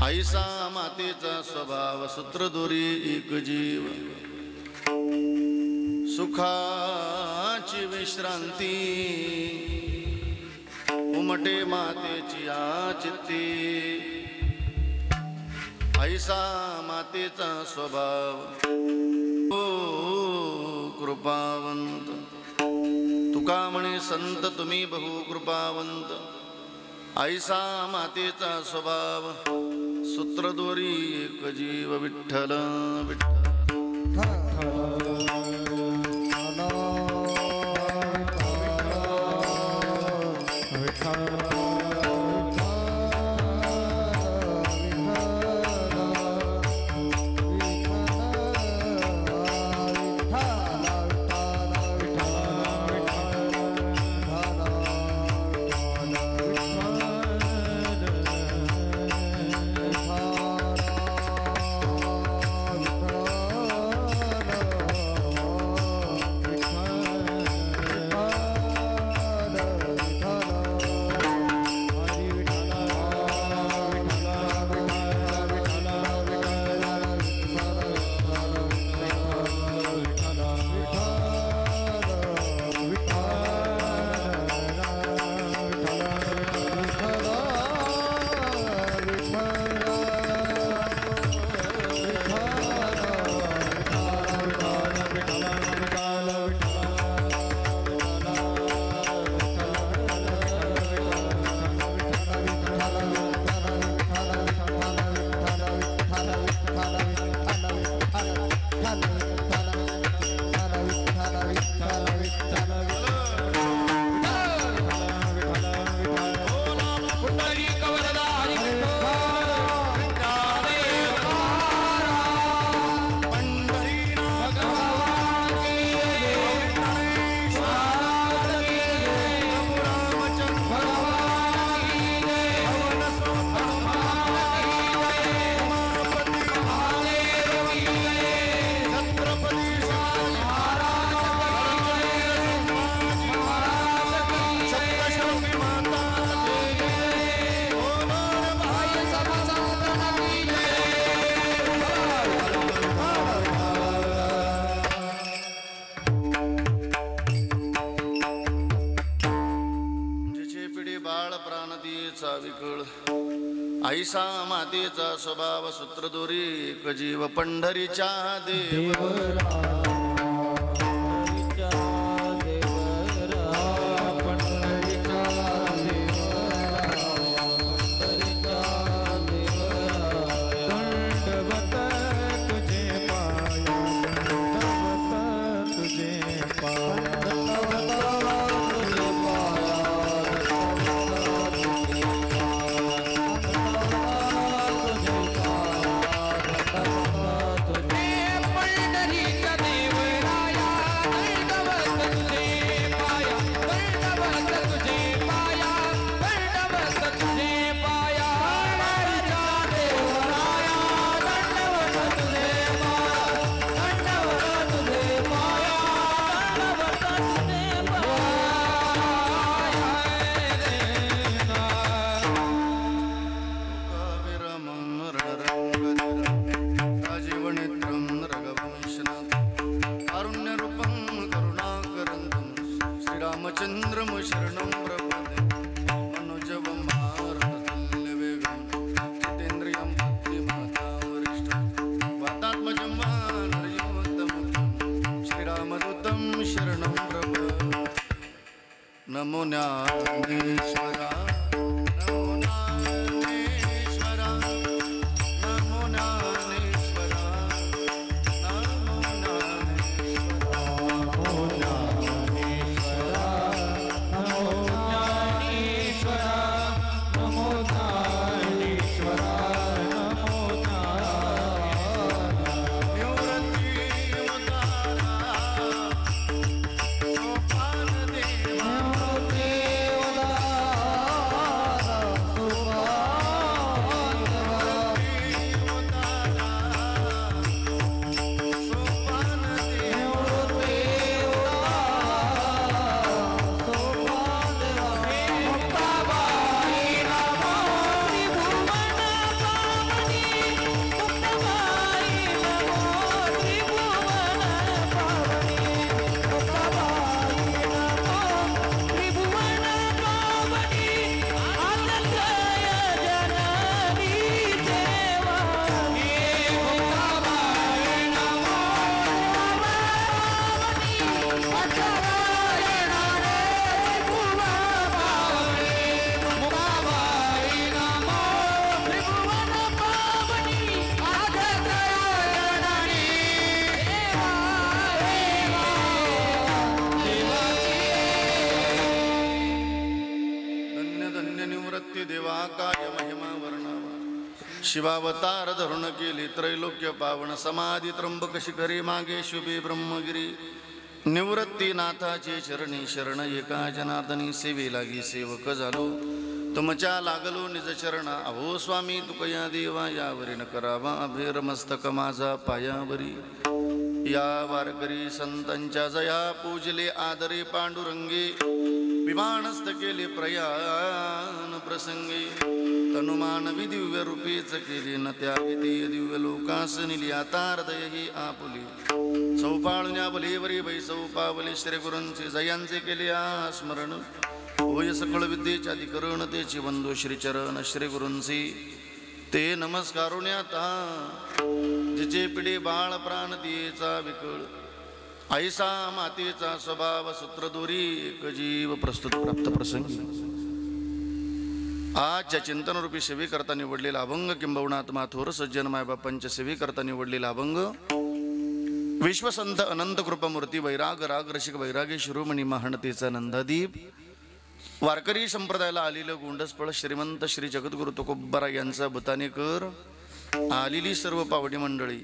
ऐसा मातेचा स्वभाव सूत्रदोरी एक जीव सुखाची विश्रांती उमटे मातेची चित्ती ऐसा मातेचा स्वभाव ओ कृपावंत तुका म्हणे संत तुम्ही बहु कृपावंत ऐसा मातेचा स्वभाव सूत्रदोरी एक जीव विठ्ठल ऐसा मातेचा स्वभाव सूत्रदोरी एक जीव पंढरीच्या देवरा निवृत्ती देवा काय महिमा वर्णावा शिवावतार धरून केली त्रैलोक्य पावन समाधी त्र्यंबक शिखरी मागे शुभे ब्रह्मगिरी निवृत्ती नाथाचे चरणी शरण एका जनार्दनी सेवे लागी सेवक झालो तुमच्या लागलो निज चरणा अहो स्वामी तुकया देवा यावरी न करावा अभेर मस्तक माझा पायावरी या वारकरी संतांच्या जया पूजले आदरे पांडुरंगे विमानस्थ केले प्रयाण प्रसंगे तनुमानवी दिव्य रूपेच केले न त्या विधेय दिव्य लोकास निली आता हृदय ही आपुली चौपाळुन्या बलेवरी बैसौपावले श्री गुरूंचे जयांचे केले स्मरण होय सकळ विद्येच्या अधिकरण तेची बंधू श्रीचरण श्री गुरूंची ते नमस्कारुण्याता जिचे पिढे बाळ प्राण दियेचा विकळ ऐसा मातेचा स्वभाव सूत्रदोरी एक जीव प्रस्तुत प्राप्त प्रसंगी आजच्या चिंतनरूपी सेवे करता निवडलेला अभंग किंबहुना आत्माथोर सज्जन मायबापांच्या सेवे करता निवडलेला अभंग विश्वसंत अनंत कृपामूर्ती वैराग राग रसिक वैरागी शिरोमणी महानतेचा नंदादीप वारकरी संप्रदायाला आलेलं गोंडसफळ श्रीमंत श्री जगद्गुरु तुकोबाराय यांचा बुतानेकर आलेली सर्व पावडी मंडळी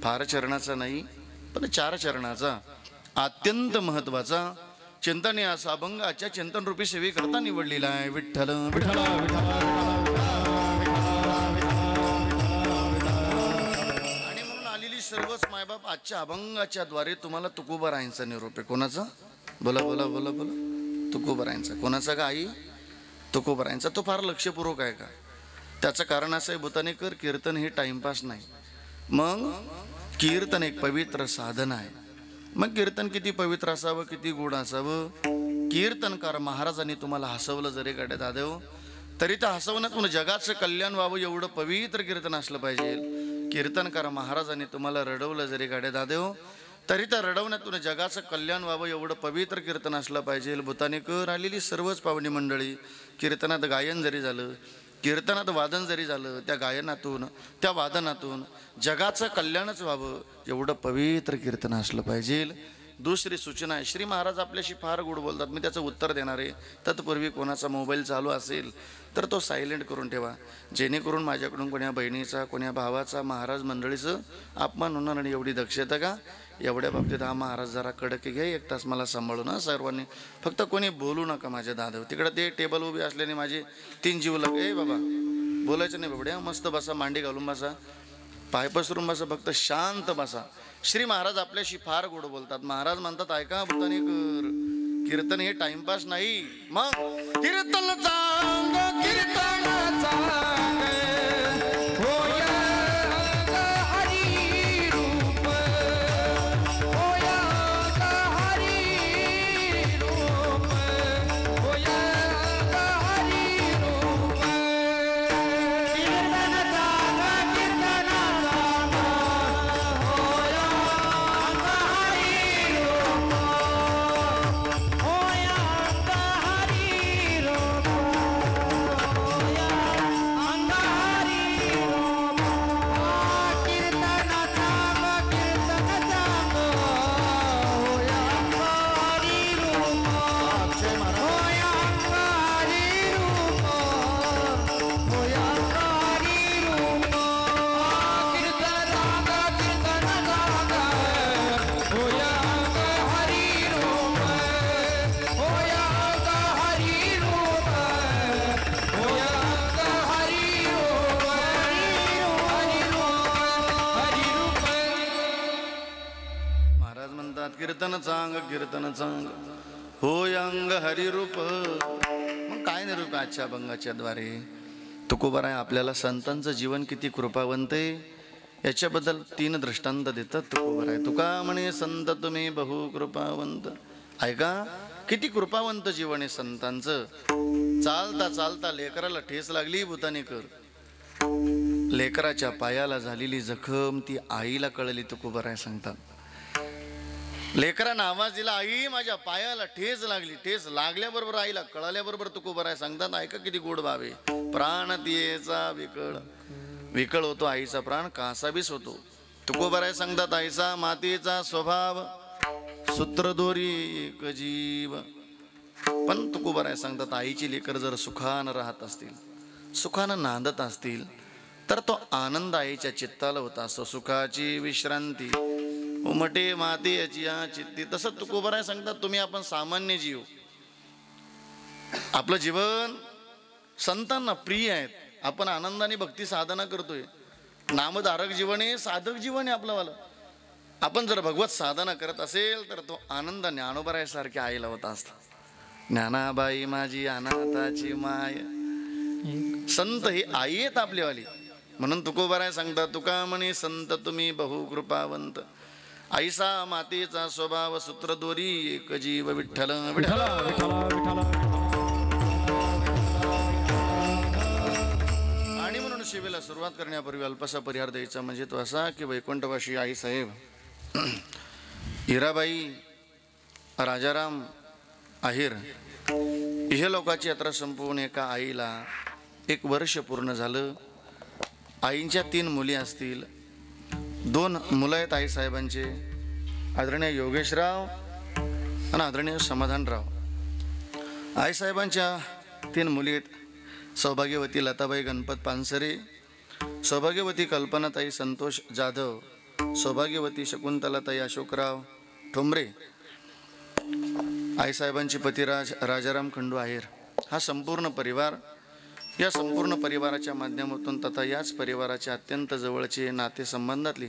फार चरणाचा नाही पण 4 चरणाचा अत्यंत महत्वाचा चिंतन असा अभंग आजच्या चिंतन रूपी सेवे करता निवडलेला आहे विठ्ठल विठ्ठल आणि म्हणून आलेली सर्वच मायबाप आजच्या अभंगाच्या द्वारे तुम्हाला तुकोबारायांचा निरोप आहे कोणाचा बोला बोला बोला बोला तुकोबारायांचा कोणाचा का आई तुकोबारायांचा तो फार लक्षपूर्वक आहे का त्याचं कारण असं आहे बुतानेकर कीर्तन हे टाइमपास नाही मग कीर्तन एक पवित्र साधन आहे मग कीर्तन किती पवित्र असावं किती गोड असावं कीर्तनकार महाराजांनी तुम्हाला हसवलं जरी गाड्या दादेव तरी त्या हसवण्यातून जगाचं कल्याण व्हावं एवढं पवित्र कीर्तन असलं पाहिजे कीर्तनकार महाराजांनी तुम्हाला रडवलं जरी गाड्या दादेव तरी त्या रडवण्यातून जगाचं कल्याण व्हावं एवढं पवित्र कीर्तन असलं पाहिजे बुतानेकर आलेली सर्वच पावणी मंडळी कीर्तनात गायन जरी झालं कीर्तनात वादन जरी झालं त्या गायनातून त्या वादनातून जगाचं कल्याणच व्हावं एवढं पवित्र कीर्तन असलं पाहिजे दुसरी सूचना आहे श्री महाराज आपल्याशी फार गोड बोलतात मी त्याचं उत्तर देणार आहे तत्पूर्वी कोणाचा मोबाईल चालू असेल तर तो सायलेंट करून ठेवा जेणेकरून माझ्याकडून कोण्या बहिणीचा कोण्या भावाचा महाराज मंडळीचं अपमान होणार आणि एवढी दक्षता का एवढ्या बाबतीत हा महाराज जरा कडक घ्या 1 तास मला सांभाळू ना सर्वांनी फक्त कोणी बोलू नका माझ्या दादा तिकडे ते टेबल उभी असल्याने माझे 3 जीव लागे बाबा बोलायचं नाही बाबड्या मस्त बसा मांडी घालून बसा पाय पसरून बसा फक्त शांत बसा श्री महाराज आपल्याशी फार गोड बोलतात महाराज म्हणतात ऐका बुतानेकर कीर्तन हे टाइमपास नाही मग कीर्तन चांग कीर्तन चांग कीर्तन चांग कीर्तन चांग होय अंग हरिरूप मग काय निरूप आजच्या अभंगाच्या द्वारे तुकोबाराय आपल्याला संतांचं जीवन किती कृपावंत आहे याच्याबद्दल 3 दृष्टांत देतात तुकोबाराय तुका म्हणे संत तुम्ही बहु कृपावंत ऐका किती कृपावंत जीवन आहे संतांचं चालता चालता लेकराला ठेस लागली बुतानेकर लेकराच्या पायाला झालेली जखम ती आईला कळली तुकोबाराय सांगतात लेकरानं आवाज दिला आई माझ्या पायाला ठेच लागली ठेच लागल्याबरोबर आईला कळाल्याबरोबर तुकोबाराय सांगतात ऐका किती गोड भावे प्राण दियेचा विकळ विकळ होतो आईचा प्राण कासावीस होतो तुकोबाराय सांगतात आईचा मातेचा स्वभाव सूत्रदोरी एक जीव पण तुकोबाराय सांगतात आईची लेकर जर सुखानं राहत असतील, सुखानं नांदत असतील, तर तो आनंद आईच्या चित्ताला होता असतो. सुखाची विश्रांती उमटे माते याची या चित्ती. तसं तुकोबाराय सांगतात तुम्ही आपण सामान्य जीव, आपलं जीवन संतांना प्रिय आहेत, आपण आनंदाने भक्ती साधना करतोय. नामधारक जीवन आहे, साधक जीवन आहे आपलंवालं. आपण जर भगवत साधना करत असेल तर तो आनंद ज्ञानोबारायसारख्या आईला होता असता. ज्ञानाबाई माझी अनाथाची माय. संत ही आई आहेत आपलीवाली. म्हणून तुकोबाराय सांगतात तुका म्हणे संत तुम्ही बहु कृपावंत. आईसा मातेचा स्वभाव सूत्रदोरी एक जीव विठ्ठल विठ्ठल. आणि म्हणून सेवेला सुरुवात करण्यापूर्वी अल्पसा परिहार द्यायचा म्हणजे तो असा की वैकुंठवासी आई साहेब हिराबाई राजाराम आहेर हे लोकांची यात्रा संपवून एका आईला 1 वर्ष पूर्ण झालं. आईंच्या 3 मुली असतील, 2 मुलं आहेत आईसाहेबांचे, आदरणीय योगेशराव आणि आदरणीय समाधानराव. आईसाहेबांच्या 3 मुली आहेत सौभाग्यवती लताबाई गणपत पानसरे, सौभाग्यवती कल्पनाताई संतोष जाधव, सौभाग्यवती शकुंतलाताई अशोकराव ठोंबरे, आईसाहेबांची पतिराज राजाराम खंडू आहेर. हा संपूर्ण परिवार, या संपूर्ण परिवाराच्या माध्यमातून तथा याच परिवाराच्या अत्यंत जवळचे नातेसंबंधातली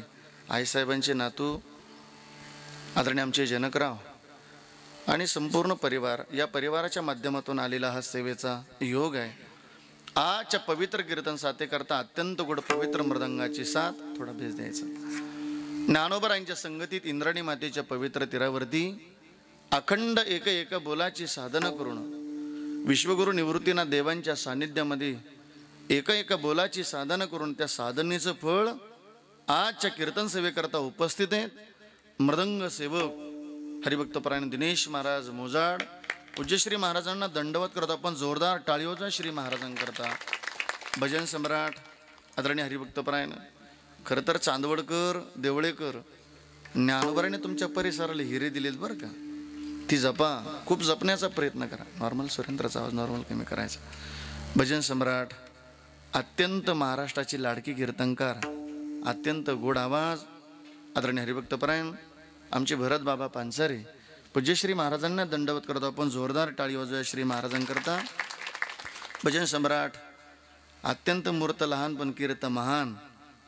आईसाहेबांचे नातू आदरणीय आमचे जनकराव आणि संपूर्ण परिवार, या परिवाराच्या माध्यमातून आलेला हा सेवेचा योग आहे. आजच्या पवित्र कीर्तन साथे करता अत्यंत गोड पवित्र मृदंगाची साथ थोडा भेस द्यायचा. ज्ञानोबारायांच्या संगतीत इंद्राणी मातेच्या पवित्र तीरावरती अखंड एक बोलाची साधना करून विश्वगुरु निवृत्तीनाथ देवांच्या सानिध्यामध्ये एक बोलाची साधना करून त्या साधनेचं फळ आजच्या कीर्तन सेवेकरता उपस्थित आहेत. मृदंग सेवक हरिभक्तपरायण दिनेश महाराज मोजाड पूज्यश्री महाराजांना दंडवत करतो आपण. जोरदार टाळीओजा श्री महाराजांकरता. भजन सम्राट आदरणीय हरिभक्तपरायण खरं तर चांदवडकर देवळेकर ज्ञानोबाराने तुमच्या परिसराला हिरे दिलेत बरं का. ती जपा, खूप जपण्याचा प्रयत्न करा. नॉर्मल सुरेंद्रचा आवाज नॉर्मल कमी करायचा. भजन सम्राट अत्यंत महाराष्ट्राची लाडकी कीर्तनकार, अत्यंत गोड आवाज आदरणीय हरिभक्तपरायण आमचे भरत बाबा पानसारे पूज्यश्री महाराजांना दंडवत करतो आपण. जोरदार टाळी वाजूया श्री महाराजांकरता. भजन सम्राट अत्यंत मूर्त लहान पण कीर्त महान,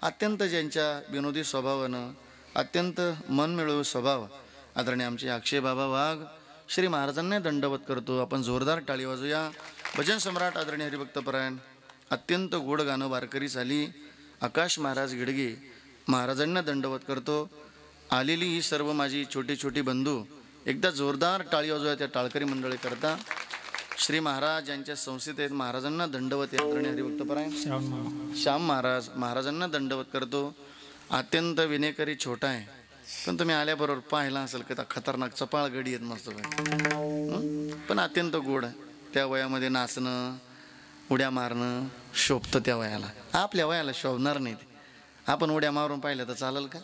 अत्यंत ज्यांच्या विनोदी स्वभावानं अत्यंत मनमिळू स्वभाव आदरणीय आमचे अक्षय बाबा वाघ श्री महाराजांना दंडवत करतो आपण. जोरदार टाळी वाजूया. भजन सम्राट आदरणीय हरिभक्तपरायण अत्यंत गोड गाणं वारकरी झाली आकाश महाराज गिडगे महाराजांना दंडवत करतो. आलेली ही सर्व माझी छोटी छोटी बंधू एकदा जोरदार टाळी वाजूया त्या टाळकरी मंडळी करता. श्री महाराज यांच्या संस्थेत आहेत महाराजांना दंडवत आहे. आदरणीय हरिभक्तपरायण श्याम महाराज महाराजांना दंडवत करतो. अत्यंत विनेकरी छोटा आहे पण तुम्ही आल्याबरोबर पाहिला असेल की खतरनाक चपाळ गडी आहेत मस्त पण अत्यंत गोड. त्या वयामध्ये नाचणं उड्या मारणं शोभतं त्या वयाला. आपल्या वयाला शोभणार नाही ते. आपण उड्या मारून पाहिलं तर चालेल का?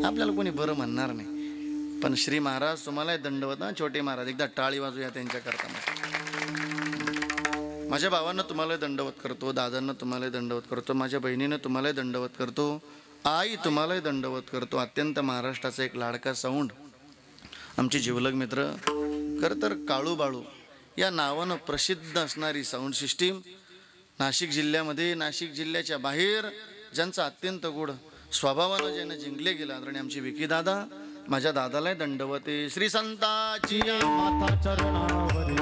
आपल्याला कोणी बरं म्हणणार नाही. पण श्री महाराज तुम्हाला दंडवत ना छोटे महाराज एकदा टाळी वाजूया त्यांच्याकरता. माझ्या भावांना तुम्हाला दंडवत करतो, दादांना तुम्हाला दंडवत करतो, माझ्या बहिणीनं तुम्हाला दंडवत करतो, आई तुम्हाला दंडवत करतो. अत्यंत महाराष्ट्राचा एक लाडका साऊंड आमचे जिवलग मित्र खरं तर काळू बाळू या नावानं प्रसिद्ध असणारी साऊंड सिस्टीम नाशिक जिल्ह्यामध्ये, नाशिक जिल्ह्याच्या बाहेर ज्यांचा अत्यंत गोड स्वभावानं ज्यानं जिंकले गेलं आदरणीय आमचे विकी दादा. माझ्या दादाला दंडवते. श्री संताची माता चरणावरी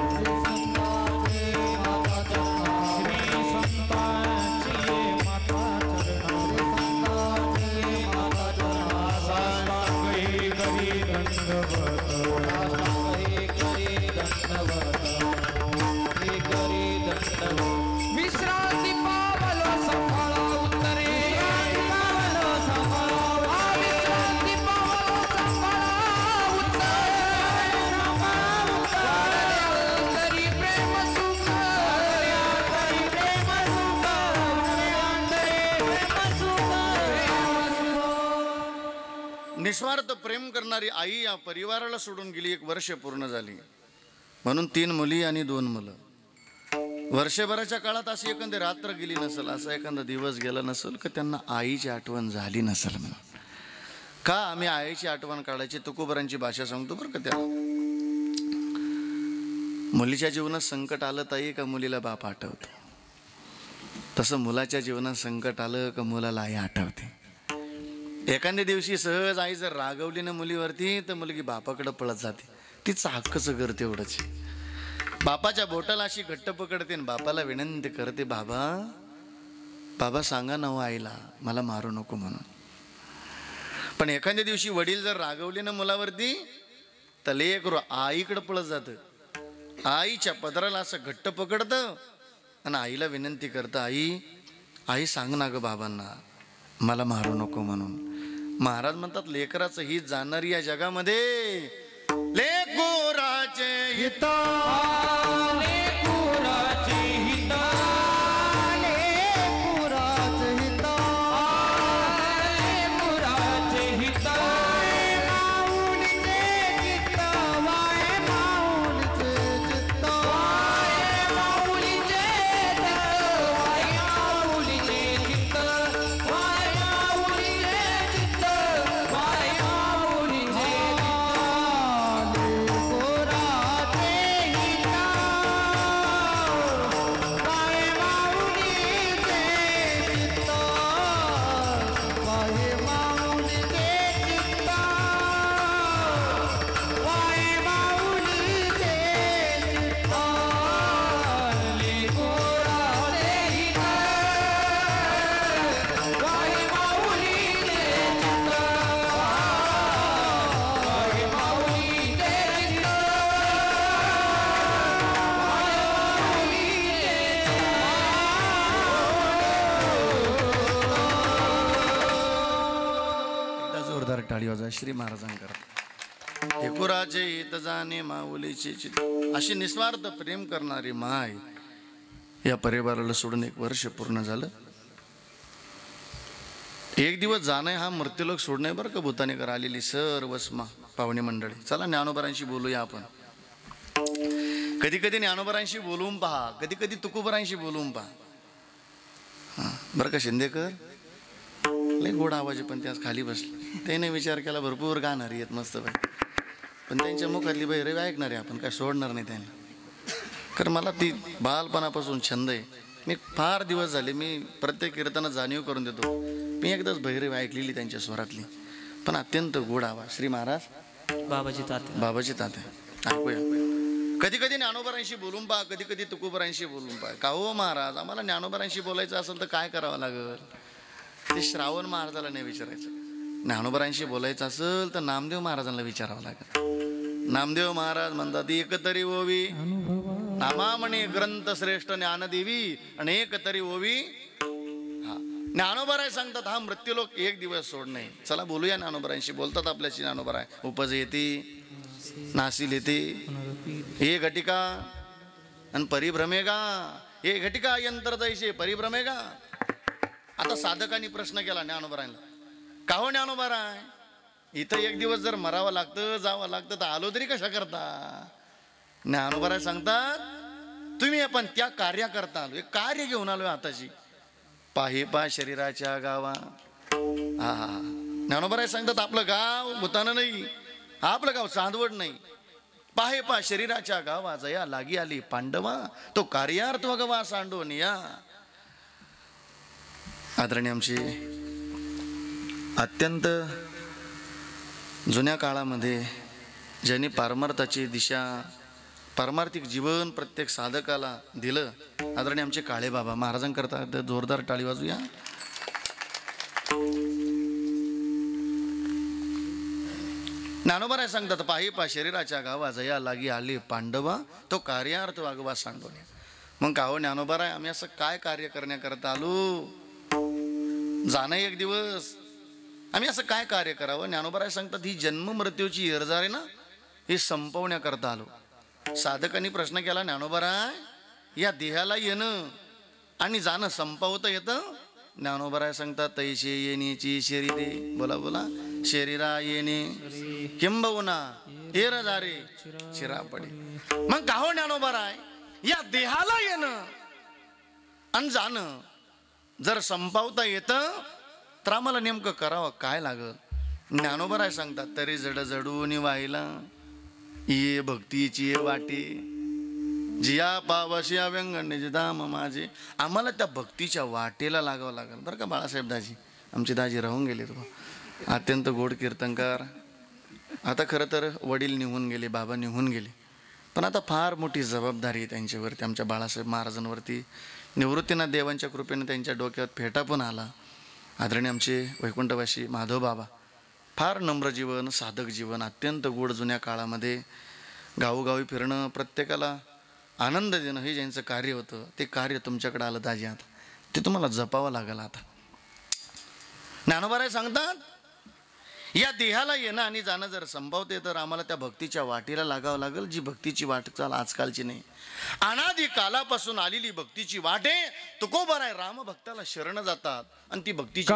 निस्वार्थ प्रेम करणारी आई या परिवाराला सोडून गेली. 1 वर्ष पूर्ण झाली म्हणून 3 मुली आणि 2 मुलं. वर्षभराच्या काळात अशी एखादी रात्र गेली नसेल, असा एखादा दिवस गेला नसेल का त्यांना आईची आठवण झाली नसेल. म्हणून का आम्ही आईची आठवण काढायची, तुकोबरांची भाषा सांगतो बरं का. त्याला मुलीच्या जीवनात संकट आलं ताई का मुलीला बाप आठवतो, तसं मुलाच्या जीवनात संकट आलं का मुलाला आई आठवते. एखाद्या दिवशी सहज आई जर रागवली ना मुलीवरती तर मुलगी बापाकडे पळत जाते. तिचं हक्कच करते एवढंच. बापाच्या बोटाला अशी घट्ट पकडते आणि बापाला विनंती करते, बाबा बाबा सांगा ना आईला मला मारू नको म्हणून. पण एखाद्या दिवशी वडील जर रागवले ना मुलावरती तर लेकरू आईकडे पळत जातं. आईच्या पदराला असं घट्ट पकडतं आणि आईला विनंती करतं, आई आई सांग ना ग बाबांना मला मारू नको म्हणून. महाराज म्हणतात, लेकराचं हित जाणारी या जगामध्ये लेकराचे हित, लेकराचे हित, लेकराचे हित, लेकराचे हित, माऊलीचे चित्त, वाय माऊलीचे चित्त, वाय माऊलीचे चित्त, वाय माऊलीचे चित्त, वाय माऊलीचे टाळी वाजा श्री महाराजांकरता. लेकराचे हित जाणे माऊलीचे चित्त. अशी निस्वार्थ प्रेम करणारी माय या परिवाराला सोडून 1 वर्ष पूर्ण झालं. एक दिवस जाणं हा मृत्यूलोक सोडणे बरं का. भूतानेकर आलेली सर्व पाहुणे मंडळी, चला ज्ञानोबरांशी बोलूया आपण. कधी कधी ज्ञानोबरांशी बोलवून पहा, कधी कधी तुकोबरांशी बोलवून पहा. बरं का शिंदेकर लय गोड आवाज, पण त्याच खाली बसले. त्याने विचार केला भरपूर गाणारी आहेत मस्त बाई, पण त्यांच्या मुखातली भैरवी ऐकणार आहे आपण, काय सोडणार नाही त्यांना. कारण मला ती बालपणापासून छंद आहे. मी फार दिवस झाले मी प्रत्येक कीर्तनात जाणीव करून देतो. मी एकदाच भैरवी ऐकलेली त्यांच्या स्वरातली, पण अत्यंत गोड आवाज. श्री महाराज बाबाजी तात्या ऐकूया. कधी कधी ज्ञानोबरांशी बोलून पहा, कधी कधी तुकोबरांशी बोलून पहा. का हो महाराज, आम्हाला ज्ञानोबरांशी बोलायचं असेल तर काय करावं लागेल? ते श्रावण महाराजाला नाही विचारायचं. ज्ञानोबरांशी बोलायचं असेल तर नामदेव महाराजांना विचारावं लागेल. नामदेव महाराज म्हणतात, एक तरी ओवी नामामणे ग्रंथ श्रेष्ठ ज्ञानदेवी आणि एक तरी ओवी. हा ज्ञानोबराय सांगतात, हा मृत्यूलोक 1 दिवस सोडणे. चला बोलूया ज्ञानोबरांशी. बोलतात आपल्याशी ज्ञानोबराय. उपज येते, नासील येते, हे घटिका आणि परिभ्रमेगा, हे घटिका यंत्र जैसे परिभ्रमेगा. आता साधकांनी प्रश्न केला ज्ञानोबरायला, का हो ज्ञानोबराय, इथं 1 दिवस जर मरावं लागतं, जावं लागतं, तर आलो तरी कशा करता? ज्ञानोबराय सांगतात, तुम्ही आपण त्या कार्य करता आलो, एक कार्य घेऊन आलोय हाताची. पाहे पा शरीराच्या गावा. हा हा ज्ञानोबराय सांगतात, आपलं गाव भूतानं नाही, आपलं गाव चांदवड नाही. पाहे पा शरीराच्या गावा, जया लागी आली पांडवा, तो कार्यार्थ वगवा सांडून या. आदरणीय आमची अत्यंत जुन्या काळामध्ये ज्यांनी पारमार्थाची दिशा, पारमार्थिक जीवन प्रत्येक साधकाला दिलं, आदरणीय आमचे काळे बाबा महाराजांकरता जोरदार टाळी वाजूया. ज्ञानोबराय सांगतात, पाही पा शरीराच्या गावा, जया लागी आली पांडवा, तो कार्यार्थ वागवा सांडून. मग का हो ज्ञानोबराय, आम्ही असं काय कार्य करण्याकरता आलो? जाणं 1 दिवस, आम्ही असं काय कार्य करावं? ज्ञानोबराय सांगतात, ही जन्म मृत्यूची येरजार आहे ना, हे संपवण्याकरता आलो. साधकांनी प्रश्न केला, ज्ञानोबराय, या देहाला येणं आणि जाणं संपवता येतं? ज्ञानोबराय सांगतात, तैसे येण्याची शरीरे, बोला बोला, शरीरा येणे किंबहुना हेर झारे चिरापडी. मग काहो ज्ञानोबा राय, या देहाला येणं आणि जाणं जर संपवता येतं तर आम्हाला नेमकं करावं काय लागल? ज्ञानोबा राय सांगतात, तरी जड जडून व्हायला ये भक्तीची वाटे, जिया पावशी व्यंगण्याचे दाम माझे. आम्हाला त्या भक्तीच्या वाटेला लागावं लागेल बरं का बाळासाहेब दाजी. आमचे दाजी राहून गेले तो अत्यंत गोड कीर्तनकार. आता खरं तर वडील निघून गेले, बाबा निघून गेले, पण आता फार मोठी जबाबदारी आहे त्यांच्यावरती, आमच्या बाळासाहेब महाराजांवरती. निवृत्तीनाथ देवांच्या कृपेने त्यांच्या डोक्यावर फेटा पण आला. आदरणीय आमचे वैकुंठवासी माधव बाबा, फार नम्र जीवन, साधक जीवन, अत्यंत गोड. जुन्या काळामध्ये गावोगावी फिरणं, प्रत्येकाला आनंद देणं हे ज्यांचं कार्य होतं, ते कार्य तुमच्याकडे आलं दाजी. आता ते तुम्हाला जपावं लागलं. आता ज्ञानोबाराय सांगतात, या देहाला येणं आणि जाणं जर संभवते तर आम्हाला त्या भक्तीच्या वाटेला लागावं लागेल, जी भक्तीची वाटचाल आजकालची नाही, अनादी कालापासून आलेली भक्तीची वाट आहे. तुकोबाराय राम भक्ताला शरण जातात आणि ती भक्तीची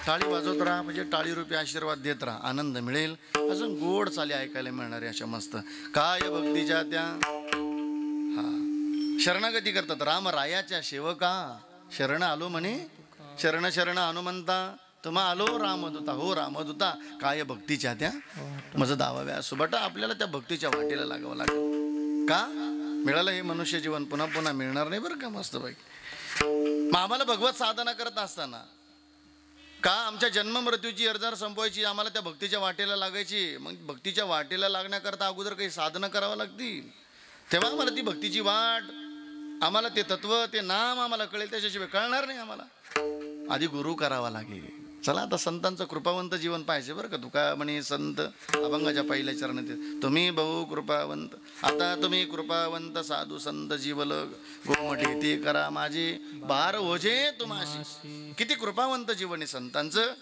टाळी वाजवत राहा, म्हणजे टाळी रूपी आशीर्वाद देत राहा, आनंद मिळेल. अजून गोड चाली ऐकायला मिळणार आहे अशा मस्त. काय भक्तीच्या त्या शरणागती करतात राम रायाच्या सेवका. शरण आलो म्हणे, शरण शरण हनुमंता, तुम्हा आलो रामदूता. हो रामदूता, काय भक्तीच्या त्या मज दावाव्या सुबटा. आपल्याला त्या भक्तीच्या वाटेला लागावं लागेल. का मिळालं हे मनुष्य जीवन पुन्हा पुन्हा मिळणार नाही बरं का. मस्त पैकी मग आम्हाला भगवत साधना करत असताना का आमच्या जन्म मृत्यूची अर्जार संपवायची, आम्हाला त्या भक्तीच्या वाटेला लागायची. मग भक्तीच्या वाटेला लागण्याकरता अगोदर काही साधनं करावं लागतील, तेव्हा आम्हाला ती भक्तीची वाट, आम्हाला ते तत्व, ते नाम आम्हाला कळेल. त्याच्याशिवाय कळणार नाही आम्हाला. आधी गुरु करावा लागेल. चला आता संतांचं कृपावंत जीवन पाहिजे बरं का. तुका म्हणे संत अभंगाच्या पहिल्या चरणात, तुम्ही बहु कृपावंत, आता तुम्ही कृपावंत साधू संत जीवल गोमटे ते करा माझे बार ओझे तुम्हाशी. किती कृपावंत जीवन आहे संतांचं,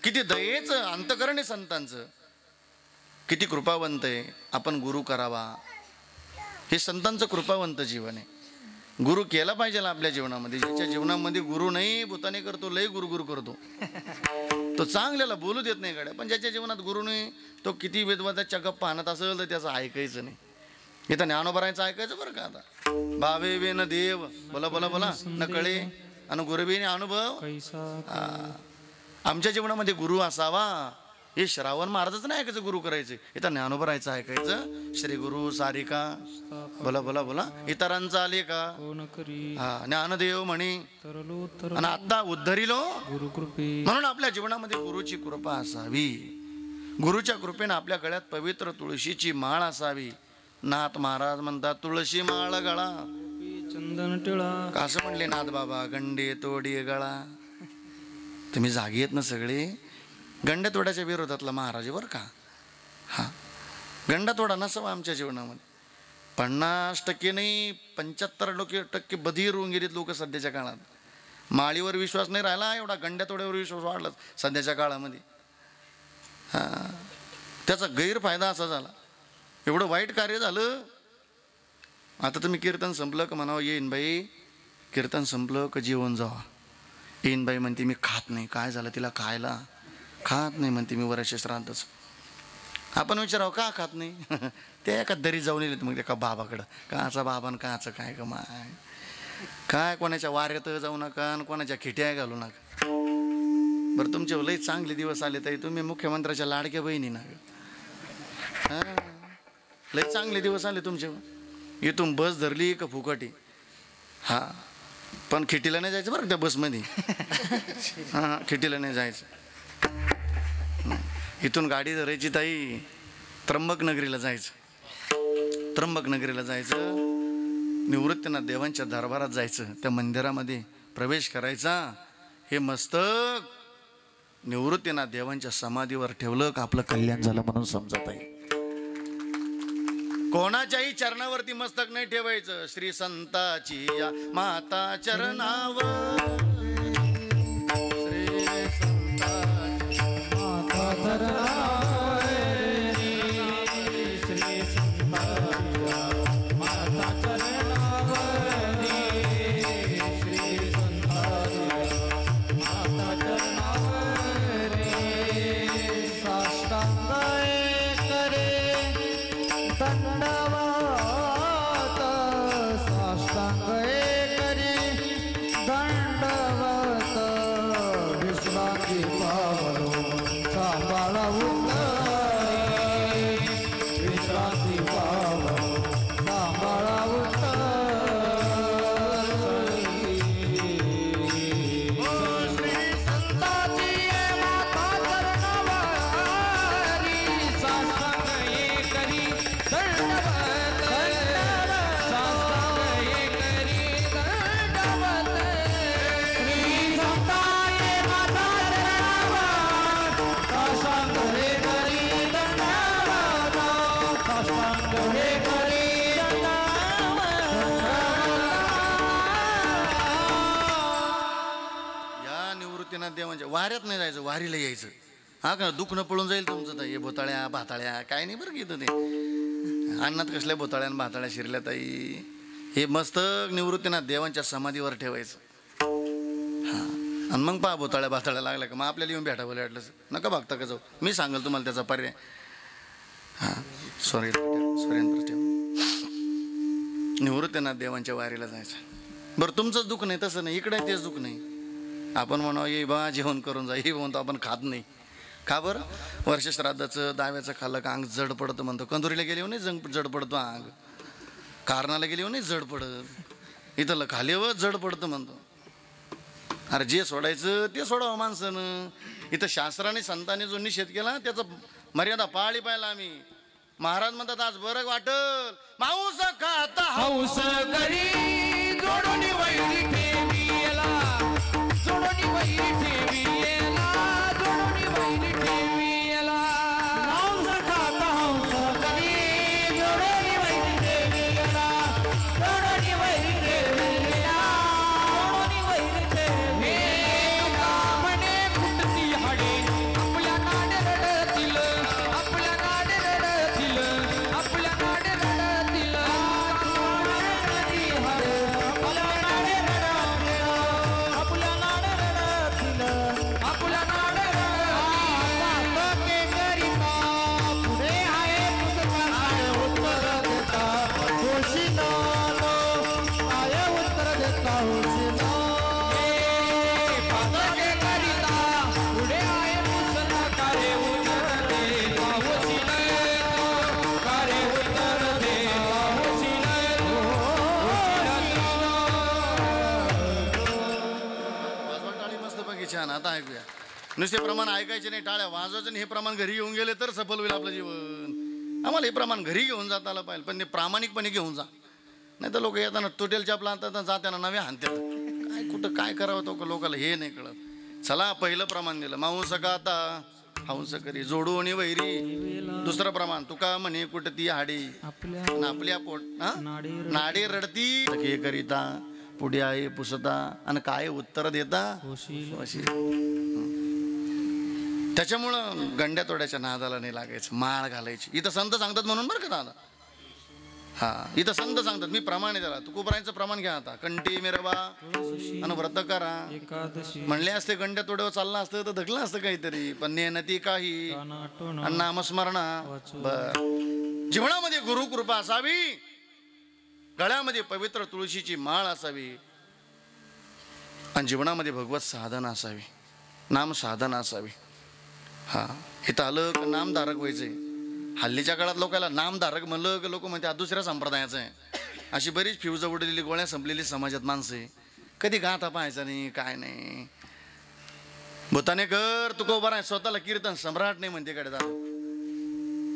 किती दयेचं अंतकरण आहे संतांचं, किती कृपावंत आहे. आपण गुरु करावा, हे संतांचं कृपावंत जीवन आहे. गुरु केला पाहिजे आपल्या जीवनामध्ये. ज्याच्या जीवनामध्ये गुरु नाही, भूताने करतो लय गुरु करतो, तो चांगल्याला बोलू देत नाही गाड्या. पण ज्याच्या जीवनात गुरु नाही, तो किती वेदवादाच्या गप्पा आणत असेल तर त्याचं ऐकायचं नाही. इथं ज्ञानोबारायचं ऐकायचं बरं का. आता बावे वेन देव बोला बोला बोला न कळे आणि गुरुबीने अनुभव. आमच्या जीवनामध्ये गुरु असावा. हे श्रावण महाराजच नाही ऐकायचं गुरु करायचे, इथं ज्ञानोबारायचं ऐकायचं. श्री गुरु सारिका बोला बोला बोला, इतरांचा आले का ज्ञानदेव म्हणे आणि आता उद्धरिलो गुरु कृपे. म्हणून आपल्या जीवनामध्ये गुरुची कृपा असावी. गुरुच्या कृपेने आपल्या गळ्यात पवित्र तुळशीची माळ असावी. नाथ महाराज म्हणतात, तुळशी माळ गळा चंदन टिळा. असं म्हणले नाथ बाबा, गंडे तोडी गळा. तुम्ही जागी येत ना सगळे. गंडतोड्याच्या विरोधातला महाराज बरं का. हा गंडतोडा नसावा आमच्या जीवनामध्ये. 50% नाही 75% बधीर होऊन गेलीत लोक सध्याच्या काळात. माळीवर विश्वास नाही राहिला, एवढा गंड्यातोड्यावर विश्वास वाढला सध्याच्या काळामध्ये. त्याचा गैरफायदा असा झाला, एवढं वाईट कार्य झालं. आता तुम्ही कीर्तन संपलं का म्हणावं, येईन बाई कीर्तन संपलं का जेवण जावा. येईन बाई म्हणते मी खात नाही. काय झालं तिला खायला? खात नाही म्हणते मी वर्ष श्राद्धच. आपण विचारावं का खात नाही? ते एका दरी जाऊन येईल मग एका बाबाकडं. काचा बाबा न काचं काय कमाय काय, कोणाच्या वाऱ्यात जाऊ नका आणि कोणाच्या खिट्या घालू नका. बरं तुमचे लई चांगले दिवस आले तरी तुम्ही मुख्यमंत्र्याच्या लाडक्या बहिणी ना. लई चांगले दिवस आले तुमचे. इथून बस धरली का फुकटी. हा पण खिटीला नाही जायचं बरं त्या बसमध्ये. हां खिटीला नाही जायचं. इथून गाडी धरायची ताई, त्र्यंबकनगरीला जायचं. त्र्यंबकनगरीला जायचं, निवृत्तीनाथ देवांच्या दरबारात जायचं, त्या मंदिरामध्ये प्रवेश करायचा. हे मस्तक निवृत्तीनाथ देवांच्या समाधीवर ठेवलं का आपलं कल्याण झालं म्हणून समजत आहे. कोणाच्याही चरणावरती मस्तक नाही ठेवायचं. श्री संताची या माता चरणावर, श्री संताची माता चरणावर, श्री संताची माता चरणावर, श्री संताची माता चरणावर साष्टांग करे दंडवत, साष्टांग करी दंडवत, विश्रांती पावलो सांभाळून, विश्रांती पावलो सांभाळून. देवांच्या वाऱ्यात नाही जायचं, वारीला यायचं. हा का दुखणं पळून जाईल तुमचं. तर हे भोताळ्या भाताळ्या काय नाही बरं घेतं ते. अन्नात कसल्या भोताळ्या आणि भाताळ्या शिरल्या ताई. हे मस्तक निवृत्तीनाथ देवांच्या समाधीवर ठेवायचं. हां आणि मग पहा भोताळ्या भाताळ्या लागल्या का मग आपल्याला येऊन भेटावं वाटलं. नका बघता का जाऊ, मी सांगेल तुम्हाला त्याचा पर्याय. हां सुरेंद्र ठेव. निवृत्तीनाथ देवांच्या वारीला जायचं. बरं तुमचंच दुःख नाही तसं नाही, इकडे तेच दुःख नाही. आपण म्हणावं ये बा जेवण करून जा, हे म्हणतो आपण खात नाही. का बरं? वर्ष श्राद्धाचं दाव्याचं खाल्लं का अंग जड पडतं म्हणतो. कंदुरीला गेले नाही जड पडतो अंग, कारणाला गेले नाही जड पडत, इथं खालीवर जड पडतं म्हणतो. अरे जे सोडायचं ते सोडावं माणसानं. इथं शास्त्राने संतांनी जो निषेध केला त्याचा मर्यादा पाळली पाहिला आम्ही. महाराज म्हणतात आज बरं वाटल माऊस खाता हौस घरी, जोडून वैरी ठेवीला, जोडून वैरी ठेवीला, जोडून वैरी ठेवीला. माऊस खाता हौस घरी, जोडून वैरी ठेवीला, जोडून वैरी ठेवीला, जोडून वैरी ठेवीला. म्हणे फुटती हाडे आपल्या नाडे रडतील, आपल्या नाडे रडतील, आपल्या नाडे रडतील. आता ऐकूया. नुसते प्रमाण ऐकायचे नाही, टाळ्या वाजवायचं नाही. हे प्रमाण घरी घेऊन गेले तर सफल होईल आपलं जीवन. आम्हाला हे प्रमाण घरी घेऊन जाता आलं पाहिजे, पण ते प्रामाणिकपणे घेऊन जा. नाही तर लोक येताना तुटेल चपला आणतात, जाताना नव्या हाणतात. काय कुठं काय करावं तो लोकांना हे नाही कळत. चला पहिलं प्रमाण दिलं माऊस का आता हंस करी, जोडू आणि वैरी. दुसरं प्रमाण तुका म्हणे कुठं ती हाडी आपल्या पोट नाडी रडती हे करिता, पुढे आहे पुसता आणि काय उत्तर देता. त्याच्यामुळं गंड्या तोड्याच्या नादाला नाही लागायचं, माळ घालायची. इथं संत सांगतात म्हणून बरं का दादा. हा इथं संत सांगतात मी प्रमाण आहे त्याला. तुकोबरायांचं प्रमाण घ्या आता. कंठी मिरवा आणि व्रत करा म्हणले असते. कंट्या तोड्यावर चालला असतं तर धकलं असतं काहीतरी. पण नेनती काही आणि नामस्मरणा. बर जीवनामध्ये गुरुकृपा असावी, गळ्यामध्ये पवित्र तुळशीची माळ असावी आणि जीवनामध्ये भगवत साधना असावी, नाम साधना असावी. हा इथं आलं का नामधारक व्हायचंय. हल्लीच्या काळात लोकांना नामधारक म्हणलं की लोक म्हणते दुसऱ्या संप्रदायाचं आहे. अशी बरीच फ्यूज उडलेली गोळ्या संपलेली समाजात माणसं आहे. कधी गाथा पाहायचा नाही काय नाही. भूताने कर तुकोबा आहे स्वतःला कीर्तन सम्राट नाही म्हणते कडे दादा.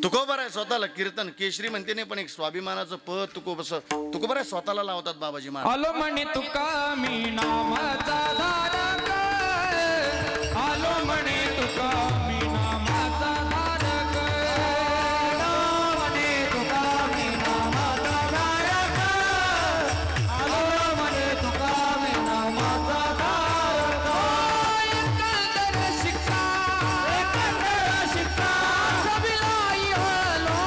तुकोबा आहे स्वतःला कीर्तन केशरी म्हणते नाही, पण एक स्वाभिमानाचं पद तुकोबा आहे स्वतःला लावतात बाबाजी महाराज. आलो म्हणे तुका मी नामाचा धारक, आलो म्हणे तुका मी नामाचा धारक, म्हणे तुका मी नामाचा धारक, आलो म्हणे तुका मी नामाचा धारक. एकंदर शिक्षा, एकंदर शिक्षा सबिलाई आलो,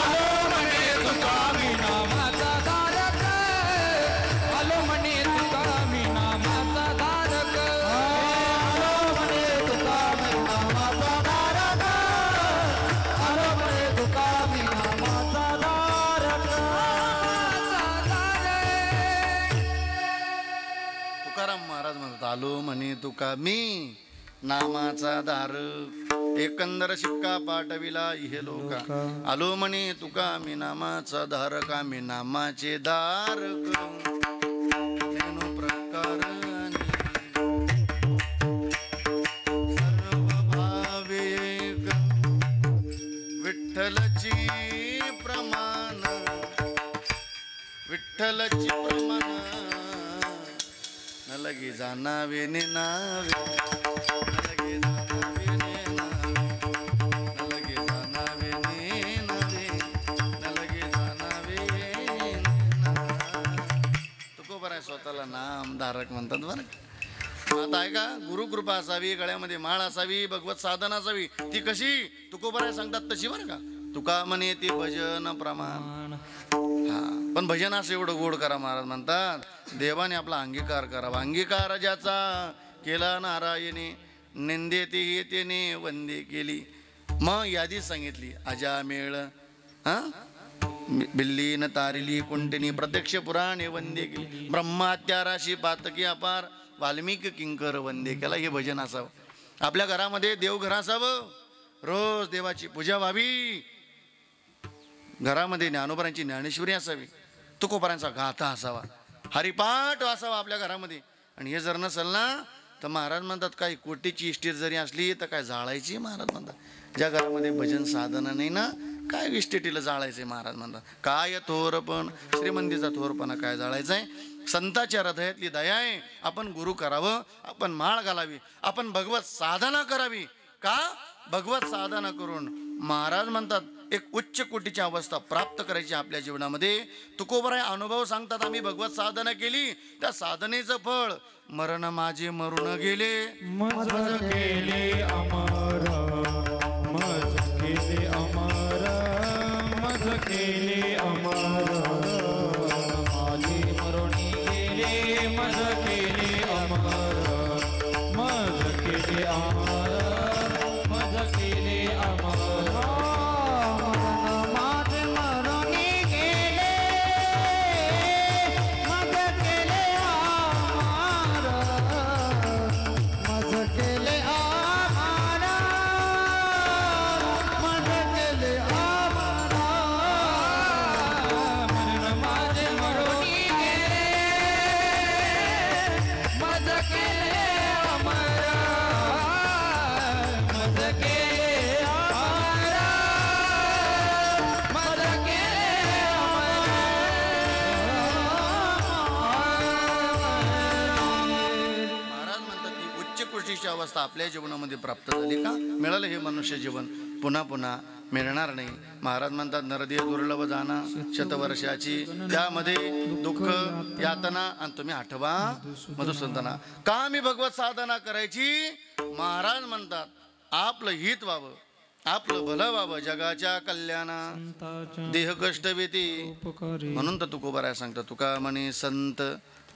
आलो म्हणे तुका मी नामाचा धारक, आलो म्हणे तुका मी नामाचा धारक, आलो म्हणे तुका मी नामाचा धारक, आलो म्हणे तुका मी नामाचा धारक. तुकाराम महाराज म्हणतात आलो म्हणे तुका मी नामाचा धारक, एकंदर शिक्का पाठविला इहे लोका. आलो म्हणे तुका मी नामाचा धारक, आम्ही नामाचे धारक. नेनो प्रकाराने सर्व भावे एक, विठ्ठलची प्रमाण, विठ्ठलची प्रमाण न लगे जाणावे नेनावे, न लगे जाणावे नेनावे, न लगे जाणावे नेनावे, न लगे जाणावे नेनावे. तुकोबा आहे स्वतःला नामधारक म्हणतात बरं का. आता आहे का गुरुकृपा असावी, गळ्यामध्ये माळ असावी, भगवत साधना असावी. ती कशी तुकोबा सांगतात तशी बरं का. तुका म्हणे ती भजन प्रमाण. हा पण भजन असं एवढं गोड करा महाराज म्हणतात. देवाने आपला अंगीकार करावा. अंगीकार ज्याचा केला नारायणे, निंदे ते येतेने वंदे केली. मग यादी सांगितली अजामेळ, हा बिल्ली न तारिली कुंटिनी, प्रत्यक्ष पुराणे वंदे केली. ब्रह्मात्याराशी पातकी अपार, वाल्मिक किंकर वंदे केला. हे भजन असावं. आपल्या घरामध्ये देवघर असावं, रोज देवाची पूजा व्हावी. घरामध्ये ज्ञानोबरांची ज्ञानेश्वरी असावी, तुकोबरांचा गाथा असावा, हरिपाठ असावा आपल्या घरामध्ये. आणि हे जर नसेल ना तर महाराज म्हणतात काही कोटीची इस्टेट जरी असली तर काय जाळायची. महाराज म्हणतात ज्या घरामध्ये भजन साधना नाही ना काय इस्टेटीला जाळायचंय. महाराज म्हणतात काय थोरपण, श्रीमंतीचा थोरपणा काय जाळायचंय. संतांच्या हृदयातली दया आहे. आपण गुरु करावं, आपण माळ घालावी, आपण भगवत साधना करावी. का भगवत साधना करून महाराज म्हणतात एक उच्च कोटीची अवस्था प्राप्त करायची आपल्या जीवनामध्ये. तुकोबराय अनुभव सांगतात आम्ही भगवत साधना केली, त्या साधनेचं फळ मरण माझे मरून गेले, मज केले अमर, मज केले अमर, मज केले अमर, माझे मरुणी गेले, मज केले अमर, मज केले अमर, मज केले अमर. अवस्था आपल्या जीवनामध्ये प्राप्त झाली का मिळालं हे मनुष्य जीवन पुन्हा पुन्हा मिळणार नाही. महाराज म्हणतात नरदेह दुर्लभ जाना शतवर्षाची, त्यामध्ये दुःख यातना आणि तुम्ही आठवा मधुसूदना. का मी भगवत साधना करायची. महाराज म्हणतात आपलं हित व्हावं, आपलं भलं व्हावं जगाच्या कल्याणा देह कष्ट भीती उपकारी म्हणून तर तुकोबाराय सांगतो तुका म्हणे संत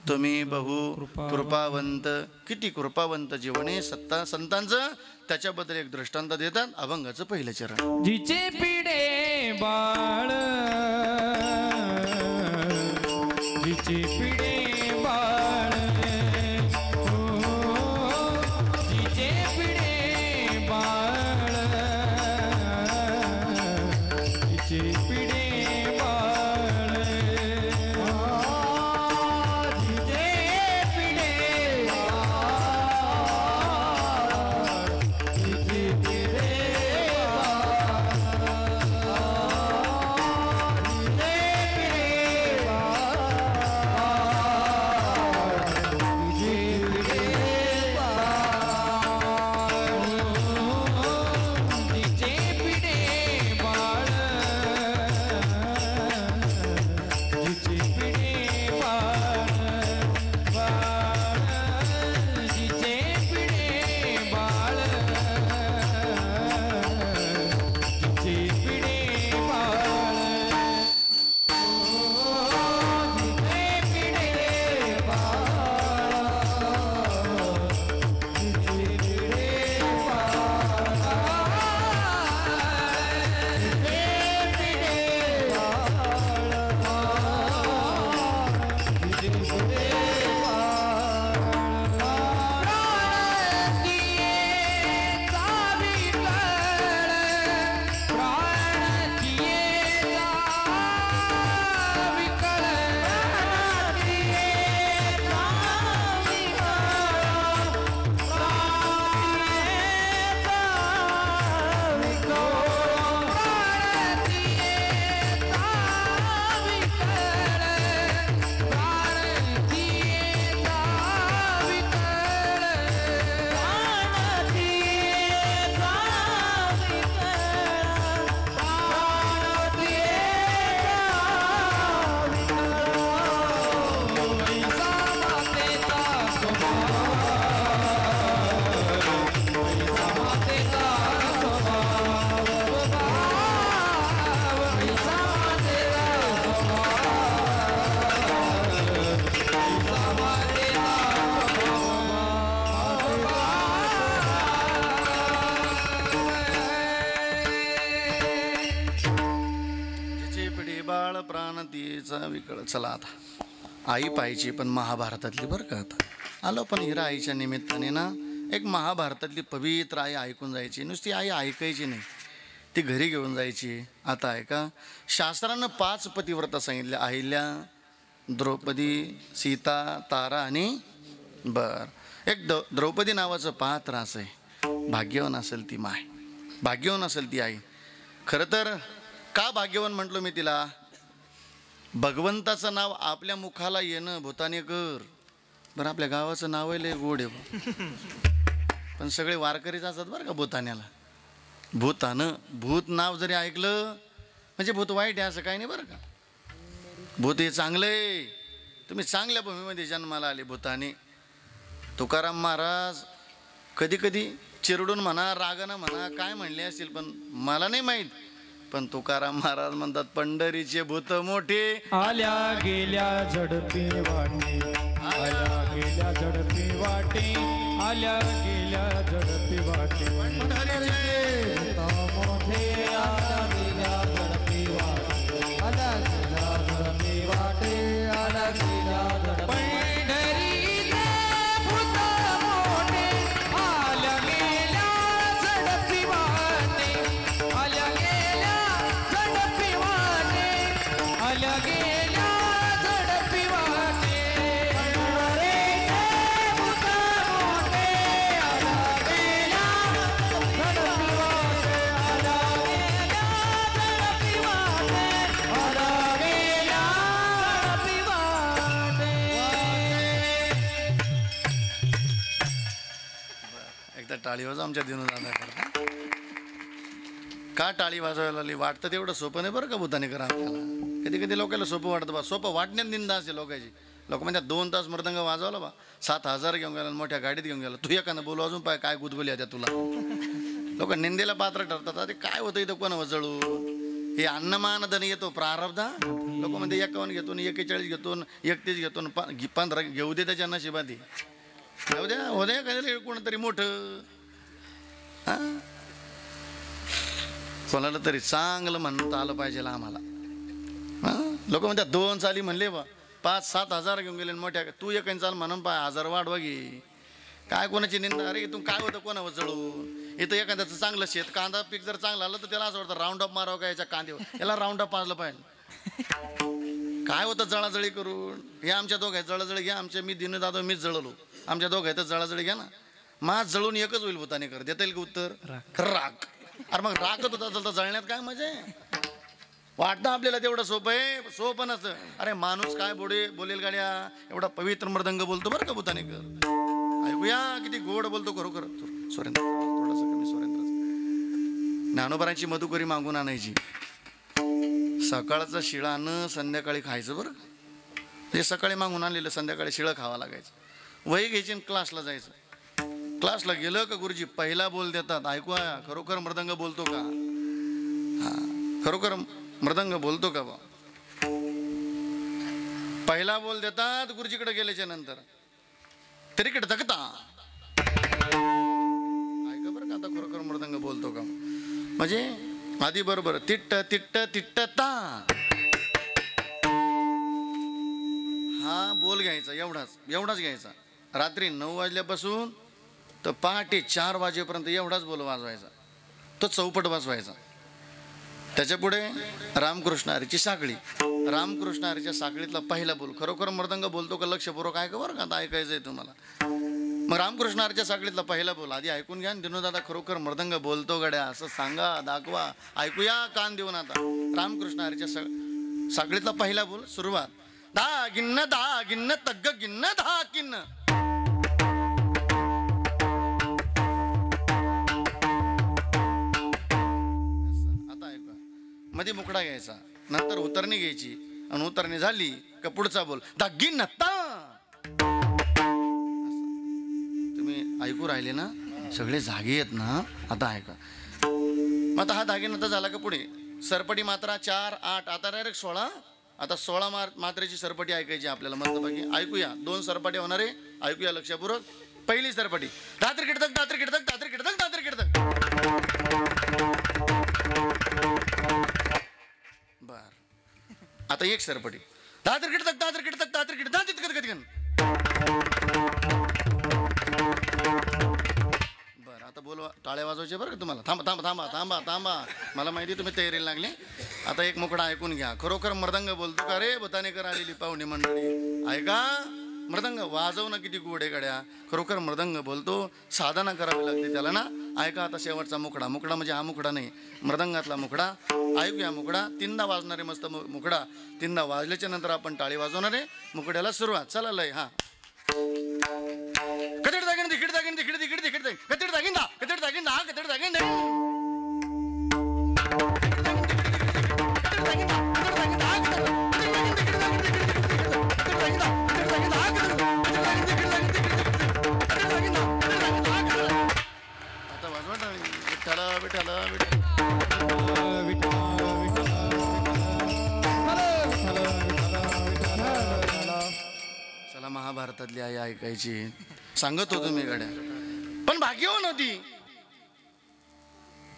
तुम्ही बहु कृपावंत किती कृपावंत जीवने सत्ता संतांचं त्याच्याबद्दल एक दृष्टांत देतात अभंगाचं पहिलं चरण जिचे पिढे बाळ जिचे पिढे बाळ जिचे पिढे बाळ जिचे पिढे बाळ जिचे पिढे जिचे पिढे बाळ प्राणतीचा विकळ चला आता आई पाहिजे पण महाभारतातली बरं का आता आलो पण हिरा आईच्या निमित्ताने ना एक महाभारतातली पवित्र आई ऐकून जायची नुसती आई ऐकायची नाही ती घरी घेऊन जायची आता ऐका शास्त्रानं 5 पतिव्रता सांगितल्या अहिल्या द्रौपदी सीता तारा आणि एक द्रौपदी नावाचं पात्र असं आहे भाग्यवान असेल ती माय भाग्यवान असेल ती आई खरं तर का भाग्यवान म्हटलो मी तिला भगवंताचं नाव आपल्या मुखाला येणं भूताने कर बरं आपल्या गावाचं नाव आहे लय गोड आहे पण सगळे वारकरीच असतात बरं का भूतान्याला भूतानं भूत नाव जरी ऐकलं म्हणजे भूत वाईट आहे असं काही नाही बरं का भूत हे चांगलं आहे तुम्ही चांगल्या भूमीमध्ये जन्माला आले भूताने तुकाराम महाराज कधी कधी चिरडून म्हणा रागानं म्हणा काय म्हणले असतील पण मला नाही माहीत पण तुकाराम महाराज म्हणतात पंढरीचे भूत मोठे आल्या गेल्या झडपी वाटे आल्या गेल्या झडपी वाटे आल्या गेल्या झडपी वाटे पंढरीचे भूत मोठे आल्या गेल्या झडपी वाटे आल्या गेल्या झडपी वाटे आल्या गेल्या झडपी पंढरीचे भूत मोठे आल्या गेल्या झडपी वाटे आल्या आल्या गेल्या झडपी वाटे पंढरीचे भूत मोठे आल्या गेल्या झडपी वाटे आल्या गेल्या झडपी वाटे आल्या गेल्या झडपी वाटे एकदा टाळी वाजवा आमच्या दिनू दादा करता का टाळी वाजवायला लागली वाटतं तेवढं सोपं नाही बरं का भूताने करा आपल्याला कधी कधी लोकांना सोपं वाटतं बा सोपं वाटण्यात निंदा असते लोकांची लोक म्हणतात 2 तास मृदंग वाजवला बा 7,000 घेऊन गेला मोठ्या गाडीत घेऊन गेला तू एकानं बोलू अजून पाय काय गुदगुली त्या तुला लोक निंदेला पात्र ठरतात. ते काय होतं इथं कोणावर जळून? हे अन्नमान धन येतो प्रारब्ध. लोक म्हणते 51 घेतो, 41 घेतो, 31 घेतो, 15 घेऊ दे त्याच्या नशिबात. जाऊ द्या, हो द्या काय कोणतरी मोठं. कोणाला तरी चांगलं म्हणता आलं पाहिजे आम्हाला. लोक म्हणतात 2 साली म्हणले बा 5-7 हजार घेऊन गेले मोठ्या. तू एक चाल म्हणून 1000 वाढवा घे. काय कोणाची निंदा? अरे इथून काय होतं कोणावर जळून? इथं एखाद्याचं चांगलं शेत कांदा पीक जर चांगलं आलं तर त्याला असं वाटतं राऊंड अप मारावं का याच्या कांद्यावर. याला राऊंड अप मारलं पाहिजे. काय होतं जळाजळी करून? हे आमच्या दोघांत जळाजळी घ्या. आमच्या मी दिन दादा मीच जळलो. आमच्या दोघांतच जळाजळी घ्या ना. माझ जळून एकच होईल भूताने कर. देता येईल का उत्तर? राग. अरे मग रागत होता तर जळण्यात काय मजा आहे? वाटतं आपल्याला तेवढं सोपं आहे? सोपं नसतं. अरे माणूस काय बोलेल गाड्या. एवढा पवित्र मृदंग बोलतो बरं का भूताने कर. ऐकूया किती गोड बोलतो. खरोखर सुरेंद्र थोडासा कमी. सुरेंद्र ज्ञानोबरांची मधुकरी मागून आणायची. सकाळचं शिळानं संध्याकाळी खायचं बरं. ते सकाळी मागून आणलेलं संध्याकाळी शिळं खावं लागायचं. वही घ्यायची आणि क्लासला जायचं. क्लासला गेलं का गुरुजी पहिला बोल देतात. ऐकूया खरोखर मृदंग बोलतो का? खरोखर मृदंग बोलतो का बा? पहिला बोल देतात गुरुजीकडे गेल्याच्या नंतर. तरीकडे तकता ऐका बरं का आता खरोखर मृदंग बोलतो का? म्हणजे आधी बरोबर तिट्ट तिट्ट तिट्ट ता हा बोल घ्यायचा. एवढाच घ्यायचा. रात्री 9 वाजल्यापासून तर पहाटे 4 वाजेपर्यंत एवढाच बोल वाजवायचा. तो चौपट वाजवायचा. त्याच्या पुढे रामकृष्ण हरीची साखळी. रामकृष्ण हरीच्या साखळीतला पहिला बोल. खरोखर मृदंग बोलतो का? लक्षपूर्वक ऐका बरं का आता ऐकायचं आहे तुम्हाला. मग रामकृष्ण हरीच्या साखळीतला पहिला बोल आधी ऐकून घ्या. दिनोदादा खरोखर मृदंग बोलतो गड्या असं सांगा, दाखवा. ऐकूया कान देऊन आता. रामकृष्ण हरीच्या साखळीतला पहिला बोल सुरुवात. धा गिन्न तग्ग गिन्न धा किन्न. आता ऐका. मध्ये मुकडा घ्यायचा. नंतर उतरणी घ्यायची. आणि उतरणी झाली का पुढचा बोल दागिन ता. तुम्ही ऐकू राहिले ना? सगळे जागे आहेत ना? आता ऐका. मग आता हा दागिनता झाला का पुढे सरपटी मात्रा 4, 8 आता डायरेक्ट 16. आता 16 मात्रेची सरपटी ऐकायची आपल्याला मस्तपैकी. ऐकूया. 2 सरपट्या होणार आहे. ऐकूया लक्षपूर्वक. पहिली सरपटी दात्र किडतक दात्र किडतक दात्र किडतक दात्र किडतक. बर. आता एक सरपटी दात्र किडतक दात्र किडतक दात्र किडतक तितकत कधीकन. बर. आता बोलवा. टाळ्या वाजवायचे बरं का तुम्हाला. थांबा थांबा थांबा थांबा थांबा. मला माहिती तुम्ही तयारीला लागले. आता एक मुकडा ऐकून घ्या. खरोखर मृदंग बोलतो का रे? भूतानेकर आलेली पाहुणे मंडळी ऐका. मृदंग वाजवणं किती गोड आहे गड्या. खरोखर मृदंग बोलतो. साधना करावी लागते त्याला ना. ऐका आता शेवटचा मुकडा. मुकडा म्हणजे हा मुकडा नाही, मृदंगातला मुकडा. ऐकूया मुकडा. 3दा वाजणारे मस्त मुकडा. 3दा वाजल्याच्या नंतर आपण टाळी वाजवणार आहे. मुकड्याला सुरुवात. चला लय. हा कचड दागिन तिकीड दागिन तिकीड तिकीड तिकीड कचड दागिन दा कचड दागिन दा कचड दागिन दा. चला महाभारतातली आई ऐकायची. सांगत होतो मी गड्या. पण भाग्यवान होती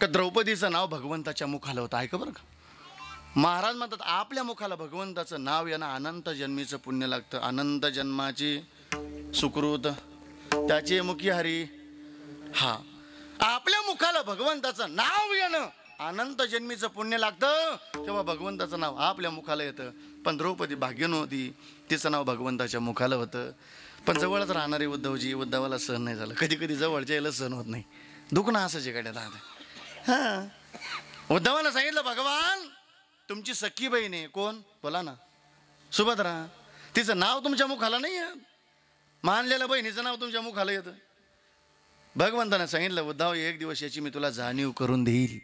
का द्रौपदीचं नाव भगवंताच्या मुखाला होतं. ऐका बरं का. महाराज म्हणतात आपल्या मुखाला भगवंताचं नाव यांना अनंत जन्मीचं पुण्य लागतं. अनंत जन्माची सुकृत त्याचे मुखी हरी. हा आपल्या मुखाला भगवंताचं नाव येणं अनंत जन्मीचं पुण्य लागतं. तेव्हा भगवंताचं नाव आपल्या मुखाला येतं. पण द्रौपदी भाग्यवान होती. तिचं नाव भगवंताच्या मुखाला होतं. पण जवळच राहणारे उद्धवजी. उद्धवाला सहन नाही झालं. कधी कधी जवळच्या यायला सहन होत नाही. दुखणं असायचे गाड्या दादा. हां उद्धवाला सांगितलं भगवान तुमची सख्खी बहीण आहे. कोण? बोला ना. सुभद्रा. तिचं नाव तुमच्या मुखाला नाही आहे. मानलेल्या बहिणीचं नाव तुमच्या मुखाला येतं. भगवंतानं सांगितलं उद्धव एक दिवस याची मी तुला जाणीव करून देईल.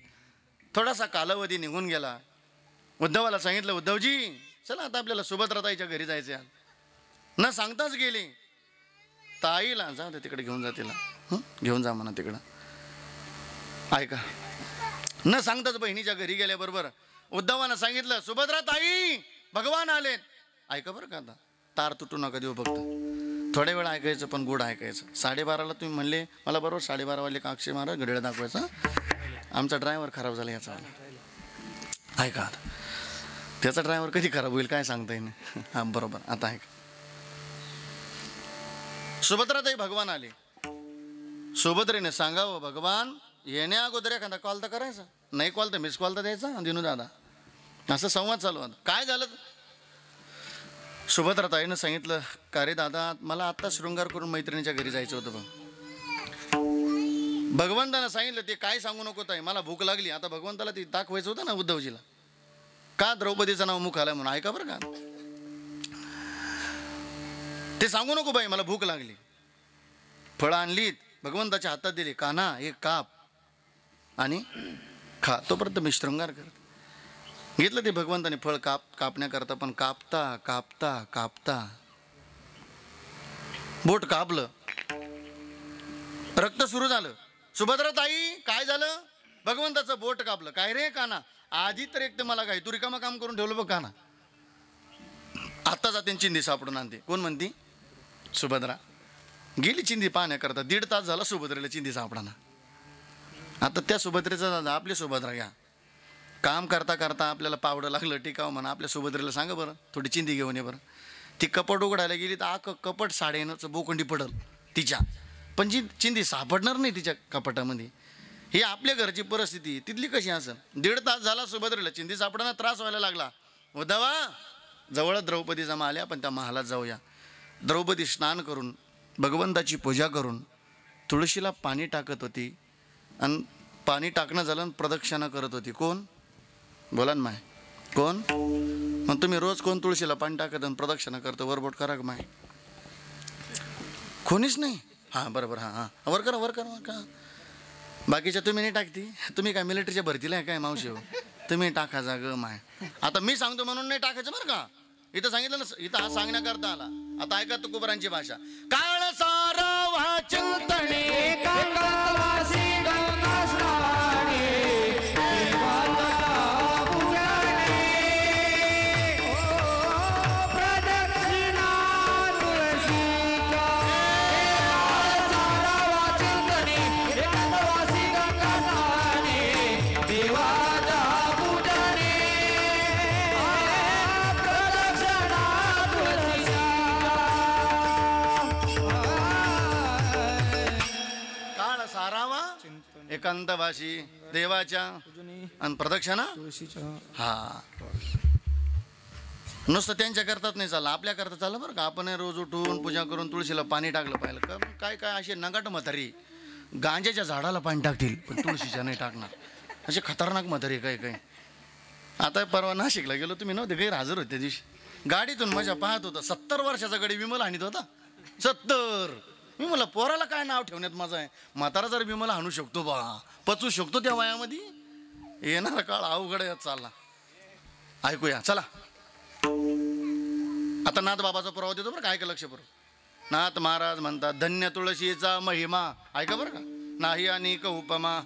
थोडासा कालावधी निघून गेला. उद्धवाला सांगितलं उद्धवजी चला आता आपल्याला सुभद्राताईच्या घरी जायचं आहे. न सांगताच गेले. ताईला जा तिकडे घेऊन जा. तिला घेऊन जा म्हणा तिकडं. ऐका, न सांगताच बहिणीच्या घरी गेल्याबरोबर उद्धवानं सांगितलं, सुभद्रा ताई भगवान आलेत. ऐका बरं का, आता तार तुटू नका देऊ, फक्त थोड्या वेळ ऐकायचं, पण गोड ऐकायचं. 12:30ला तुम्ही म्हणले मला, बरोबर 12:30 वाजले का अक्षय महाराज घड्याळ दाखवायचा. आमचा ड्रायव्हर खराब झाला याचा. ऐका, आता त्याचा ड्रायव्हर कधी खराब होईल काय सांगता येईल. हां बरोबर, आता ऐका. सुभद्राताई भगवान आले. सुभद्रेने सांगावं, भगवान येण्या अगोदर एखादा कॉल तर करायचा, नाही कॉल तर मिस कॉल तर द्यायचा. दिनू दादा असं संवाद चालू होता. काय झालं, सुभद्राताईनं सांगितलं, का रे दादा, मला आत्ता शृंगार करून मैत्रिणीच्या घरी जायचं होतं. बघ, भगवंतानं सांगितलं ते काय सांगू नको ताई, मला भूक लागली. आता भगवंताला ते दाखवायचं होतं ना उद्धवजीला, का द्रौपदीचं नाव मुख आलं म्हणून. ऐका बरं का, ते सांगू नको बाई, मला भूक लागली. फळं आणलीत, भगवंताच्या हातात दिली, कान्हा एक काप आणि खा, तोपर्यंत मी शृंगार करत. घेतलं ते भगवंताने फळ कापण्याकरता, पण कापता कापता कापता बोट कापलं, रक्त सुरू झालं. सुभद्रा ताई काय झालं, भगवंताचं बोट कापलं. काय रे कान्हा, आधी तर एक तर मला काय तू रिकामं काम करून ठेवलं बघ कान्हा, आता जाते चिंधी सापडून आणते. कोण म्हणती, सुभद्रा गेली चिंधी पाहण्याकरता. 1.5 तास झाला सुभद्रेला चिंधी सापडाना. आता त्या सुभद्रेचा दादा आपली सुभद्रा घ्या, काम करता करता आपल्याला पावडं लागलं टिकावं म्हणा, आपल्या सुभद्रेला सांगा बरं थोडी चिंधी घेऊन ये बरं. ती कपट उघडायला गेली तर कपट साडेनचं बोकंडी पडल तिच्या, पण जी चिंधी सापडणार नाही तिच्या कपाटामध्ये. ही आपल्या घरची परिस्थिती, तिथली कशी असेल. 1.5 तास झाला सुभद्रेला चिंधी सापडाना, त्रास व्हायला लागला. उद्धवा जवळ द्रौपदी जमा आल्या, पण त्या महालात जाऊया. द्रौपदी स्नान करून भगवंताची पूजा करून तुळशीला पाणी टाकत होती, आणि पाणी टाकणं झालं आणि प्रदक्षिणा करत होती. कोण बोला ना माय, कोण. मग तुम्ही रोज कोण तुळशीला पाणी टाकत आणि प्रदक्षिणा करतो, वरबोट करा का माय, कोणीच नाही. हां बरोबर, हां हां वर करा वर करा वर करा. बाकीच्या तुम्ही नाही टाकती, तुम्ही काय मिलिटरीच्या भरतीला आहे काय मावशी, हो तुम्ही टाका जाग माय. आता मी सांगतो म्हणून नाही टाकायचं बरं का, इथं सांगितलं ना, इथं हा सांगण्याकरता आला. आता ऐका तुकोबरांची भाषा. काळ सारा चिंतणे गंगावासी गंगा स्नानी, देवाला पूजने, प्रदक्षिणा तुळशीच्या. सारा चिंतने गंगावासी गंगा स्नानी, देवाला पूजने, प्रदक्षिणा तुळशीच्या. काळ सारावा एकांतवासी देवाच्या आणि प्रदक्षिणा. हा नुसतं त्यांच्या करतात नाही चाललं, आपल्या करता चाललं बरं का. आपण रोज उठून पूजा करून तुळशीला पाणी टाकलं पाहिलं का. काय काय असे नगाट म्हातारी गांजाच्या झाडाला पाणी टाकतील, पण तुळशीच्या नाही टाकणार, असे खतरनाक म्हातारी काय काय. आता परवा नाशिकला गेलो, तुम्ही नव्हते गैरहजर होते त्या दिवशी. गाडीतून मजा पाहत होता, 70 वर्षाचा गडी विमल हाणीत होता. 70. मी मला पोराला काय नाव ठेवण्यात माझं आहे. म्हातारा जर विमला हाणू शकतो बा, पचू शकतो त्या वयामध्ये. येणारा काळ अवघड चालला. ऐकूया चला. आता नाथ बाबाचा पुरावा देतो बरं का, ऐका लक्ष बरोबर. नाथ महाराज म्हणतात, धन्य तुळशीचा महिमा. ऐका बरं का, नाही अनेक उपमा,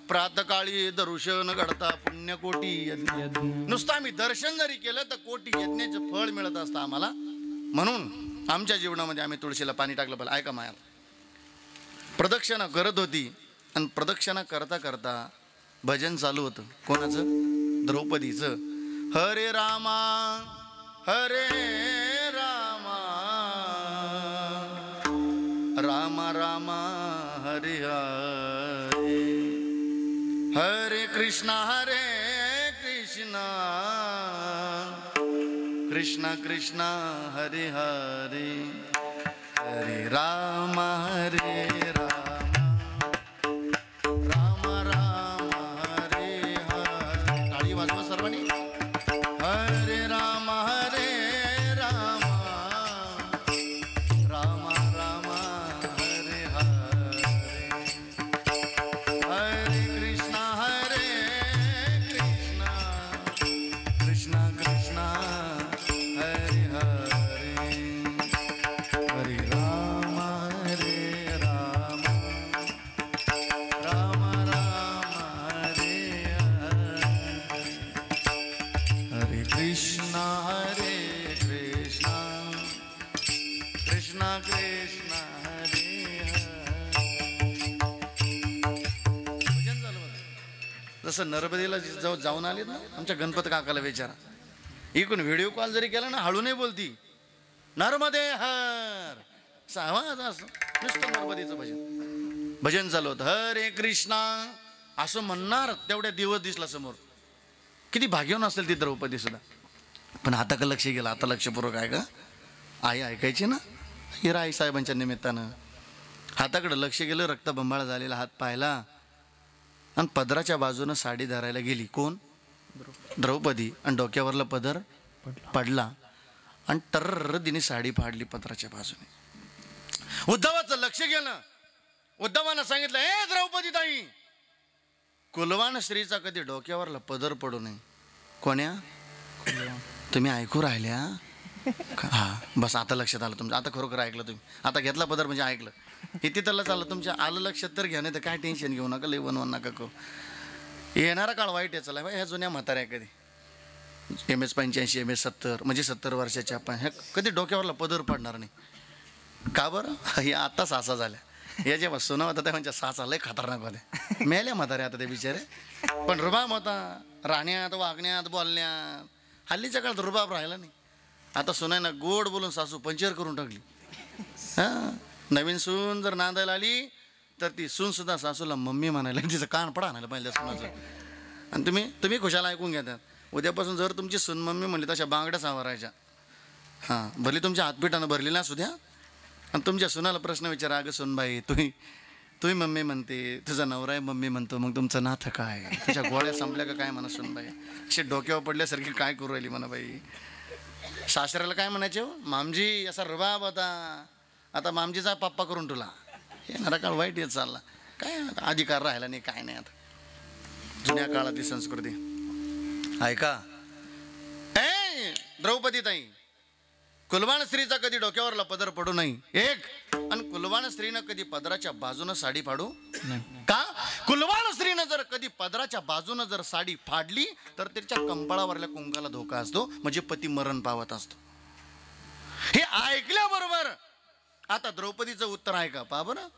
प्रातकाळी दर्शन घडता पुण्यकोटी यज्ञ. नुसतं आम्ही दर्शन जरी केलं तर कोटी यज्ञाचं फळ मिळत असतं आम्हाला. म्हणून आमच्या जीवनामध्ये आम्ही तुळशीला पाणी टाकलं पाहिजे. ऐका माया, प्रदक्षिणा करत होती आणि प्रदक्षिणा करता करता भजन चालू होतं. कोणाचं, द्रौपदीचं. हरे रामा हरे रामा, राम राम हरे हरे, हरे कृष्णा कृष्णा कृष्णा हरे हरे, हरे राम हरे राम, राम राम हरे हरे. टाळी वाजवा सर्वांनी. हरे राम राम, राम राम हरे हरे, हरे कृष्णा कृष्णा कृष्णा हरे हरे, हरे राम हरे राम. जसं नर्मदेला जाऊन आले ना आमच्या गणपत काकाला विचारा, इकडून व्हिडिओ कॉल जरी केला ना हळू नाही बोलती, नर्मदे हर आवाज असं नुसतं नर्मदेचं भजन चालू होतं, हरे कृष्णा असं म्हणणार तेवढ्या दिवस दिसला समोर. किती भाग्यवान असेल ती द्रौपदी सुद्धा. पण आता का लक्ष गेलं, आता लक्षपूर्वक आहे का, आई ऐकायची ना हिरा आई साहेबांच्या निमित्तानं. हाताकडं लक्ष गेलं, रक्तबंबाळ झालेला हात पाहिला आणि पदराच्या बाजूनं साडी धरायला गेली. कोण? द्रौपदी. आणि डोक्यावरला पदर पडला आणि टर्र दिने साडी फाडली पदराच्या बाजूने. उद्धवाचं लक्ष गेलं. उद्धवानं सांगितलं, ए द्रौपदी ताई, कुलवान स्त्रीचा कधी डोक्यावरला पदर पडू नये. कोण्या? तुम्ही ऐकू राहिल्या? हा बस आता लक्षात आलं तुमचं, आता खरोखर ऐकलं तुम्ही, आता घेतला पदर म्हणजे ऐकलं. हे तिथलं चाललं तुमच्या, आलं लक्षात तर घ्या, नाही तर काय टेन्शन घेऊ नका, लई वनवन नका करू. येणारा काळ वाईट आहे. चला ह्या जुन्या म्हाताऱ्या कधी MS 85 MS 70 म्हणजे 70 वर्षाच्या आपण ह्या कधी डोक्यावरला पदर पडणार नाही. का बरं? हे आता सासा झाल्या. या जेव्हा सुना होता तेव्हा सासा लय खतरनाक होत्या, मेल्या म्हाताऱ्या आता ते बिचारे. पण रुबाब होता राहण्यात, वागण्यात, बोलण्यात. हल्लीच्या काळात रुबाब राहिला नाही. आता सुनायना गोड बोलून सासू पंचर करून टाकली. हां, नवीन सून जर नांदायला आली तर ती सून सुद्धा सासूला मम्मी म्हणायला, तिचं कान पडा आणायला पहिल्या सुनाचं. आणि तुम्ही खुशाला ऐकून घेतात. उद्यापासून जर तुमची सून मम्मी म्हणली तशा बांगड्या सावरायच्या. हां, भरली तुमच्या हातपीठानं भरली ना सुद्या. आणि तुमच्या सुनाला प्रश्न विचारा, अगं सुनबाई तुम्ही मम्मी म्हणते, तुझा नवरा आहे मम्मी म्हणतो, मग तुमचं नातं काय? तुझ्या गोळ्या संपल्या का काय म्हणा सुनबाई? अशी डोक्यावर पडल्यासारखी काय करू राहिली म्हणा बाई. सासऱ्याला काय म्हणायचे, हो मामजी असा रुबाब होता, आता मामजीचा पप्पा करून तुला. येणारा काळ वाईट येत चालला, काय अधिकार राहिला नाही, काय नाही. आता जुन्या काळातली संस्कृती ऐका. ए द्रौपदी ताई, कुलवान स्त्रीचा कधी डोक्यावरला पदर पडू नये. एक, आणि कुलवान स्त्रीनं कधी पदराच्या बाजूनं साडी फाडू का? कुलवान स्त्रीनं जर कधी पदराच्या बाजूनं जर साडी फाडली तर त्याच्या कंपाळावरल्या कुंकाला धोका असतो, म्हणजे पती मरण पावत असतो. हे ऐकल्याबरोबर आता द्रौपदीचं उत्तर आहे का पहा बरं.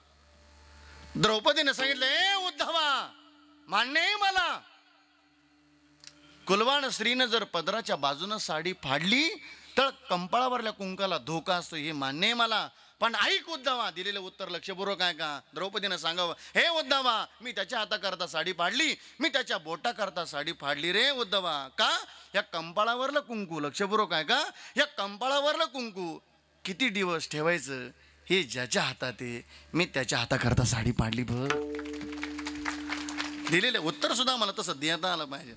द्रौपदीने सांगितलं, ए उद्धवा, मान्य आहे मला, कुलवान स्त्रीनं जर पदराच्या बाजूनं साडी फाडली तर कंपाळावरल्या कुंकाला धोका असतो, हे मान्य आहे मला. पण ऐक उद्धवा, दिलेलं उत्तर लक्षपूर्वक आहे का? द्रौपदीनं सांगावं, हे उद्धवा, मी त्याच्या हाताकरता साडी फाडली, मी त्याच्या बोटाकरता साडी फाडली रे उद्धवा. का? या कंपाळावरलं कुंकू, लक्षपूर्वक आहे का, या कंपाळावरलं कुंकू किती दिवस ठेवायचं हे ज्याच्या हातात आहे, मी त्याच्या हाताकरता साडी फाडली. बघ, दिलेलं उत्तर सुद्धा मला तसं देता आलं पाहिजे.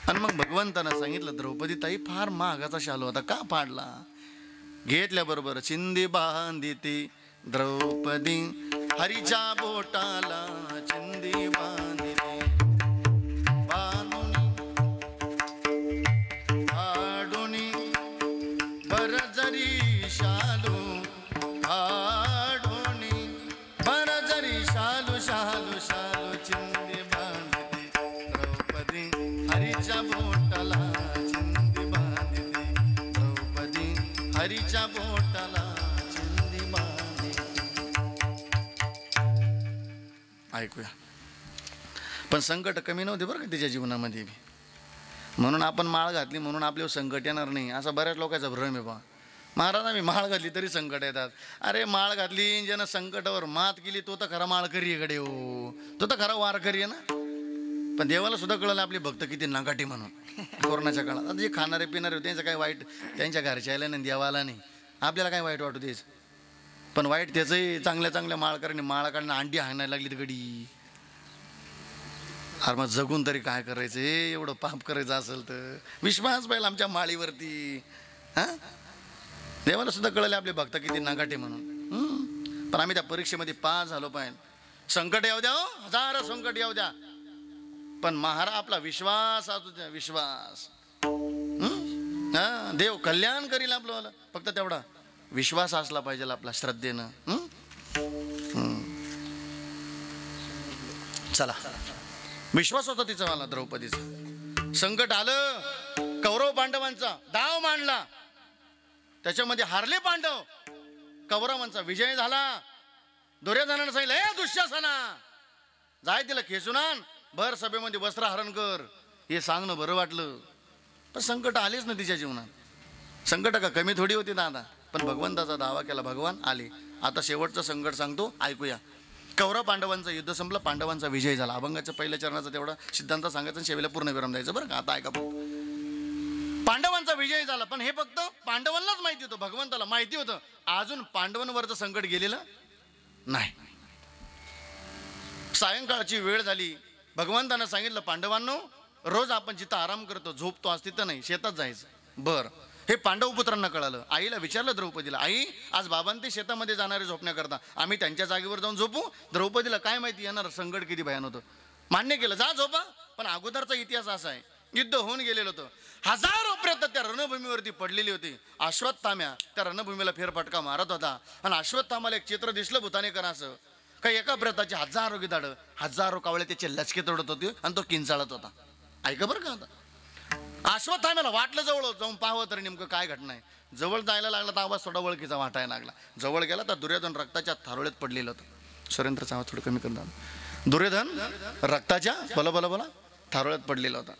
आणि मग भगवंतानं सांगितलं, द्रौपदी ताई फार महागाचा शालू होता, का फाडला? घेतल्याबरोबर चिंदी बांधिते द्रौपदी हरीच्या बोटाला, चिंदी बांधिते बांधुनी फाडुनी बरजरी शालू फाडुनी बरजरी शालू शालू शालू चिंदी बांधिते द्रौपदी हरीच्या बोटाला, चिंदी बांधिते द्रौपदी हरीच्या बोटाला, चिंदी बांधिते. ऐकूया. पण संकट कमी नव्हते बरं का तिच्या जीवनामध्ये. म्हणून आपण माळ घातली म्हणून आपल्यावर संकट येणार नाही, असा बऱ्याच लोकांचा भ्रम आहे बा. महाराज आम्ही माळ घातली तरी संकट येतात. अरे माळ घातली, ज्यानं संकटावर मात केली तो तर खरा माळकरी आहे कडे, हो तो तर खरा वारकरी आहे ना. पण देवाला सुद्धा कळलं आपले भक्त किती नागाटी म्हणून. कोरोनाच्या काळात आता जे खाणारे पिणारे होते त्यांचं काय वाईट, त्यांच्या घरच्या आल्या नाही, देवाला नाही, आपल्याला काय वाईट वाटू द्यायचं. पण वाईट त्याचंही, चांगल्या चांगल्या माळकऱ्यांनी माळाकडनं अंडी हाणायला लागली तर गडी. अरे मग जगून तरी काय करायचं, हे एवढं पाप करायचं असेल तर विश्वास पाहिजे आमच्या माळीवरती. हां, देवाला सुद्धा कळले आपले भक्त किती नागाटे म्हणून. पण आम्ही त्या परीक्षेमध्ये पास झालो पाहिजे. संकट येऊ द्या, हजारो संकट येऊ द्या, पण महाराज आपला विश्वास असू द्या, विश्वास. हां, देव कल्याण करील आपलं, फक्त तेवढा विश्वास असला पाहिजे आपला, श्रद्धेनं. चला, विश्वास होता तिचा मला द्रौपदीचा. संकट आलं, कौरव पांडवांचा डाव मांडला, त्याच्यामध्ये हारले पांडव, कौरवांचा विजय झाला. दुर्योधनानं सांगितलं, ए दुःशासना, जाय तिला खेचून आण, भर सभेमध्ये वस्त्रहरण कर हे सांगणं बरं वाटलं. पण संकट आलेच ना तिच्या जीवनात. संकट का कमी थोडी होती दादा. पण भगवंताचा दावा केला, भगवान आले. आता शेवटचं संकट सांगतो, ऐकूया. कौरव पांडवांचं युद्ध संपलं, पांडवांचा विजय झाला. अभंगाच्या पहिल्या चरणाचा तेवढा सिद्धांत सांगायचा आणि शेवटला पूर्ण विराम द्यायचं बरं का. आता ऐका, पांडवांचा विजय झाला. पण हे फक्त पांडवांनाच माहिती होतं, भगवंताला माहिती होतं अजून पांडवांवरचं संकट गेलेलं नाही. सायंकाळची वेळ झाली. भगवंतानं सांगितलं, पांडवांनो रोज आपण जिथं आराम करतो झोपतो आज तिथं नाही, शेतात जायचं. बर, हे पांडव पुत्रांना कळालं. आईला विचारलं द्रौपदीला, आई आज बाबांते शेतामध्ये जाणारे झोपण्याकरता, आम्ही त्यांच्या जागेवर जाऊन झोपू? द्रौपदीला काय माहिती येणार संकट किती भयान होतं. मान्य केलं, जा झोपा. पण अगोदरचा इतिहास असा आहे, युद्ध होऊन गेलेलं होतं. हजारो प्रेत त्या रणभूमीवरती पडलेली होती. अश्वत्थाम्या त्या रणभूमीला फेरफटका मारत होता. आणि अश्वत्थामाला एक चित्र दिसलं भूतानेकराचं, काही एका प्रेताचे हजारो गिधाड, हजारो कावळे त्याचे लचके तोडत होते आणि तो किंचाळत होता. ऐका बरं का. आता अश्वत्थाम्याला वाटलं जवळ जाऊन पाहावं तर नेमकं काय घटना आहे. जवळ जायला लागला तर आवाज थोडा ओळखीचा वाटायला लागला. जवळ गेला तर दुर्योधन रक्ताच्या थारोळ्यात पडलेलं होतं. सुरेंद्रचा आवाज थोडं कमी करतात. दुर्योधन रक्ताच्या बोला थारोळ्यात पडलेला होता.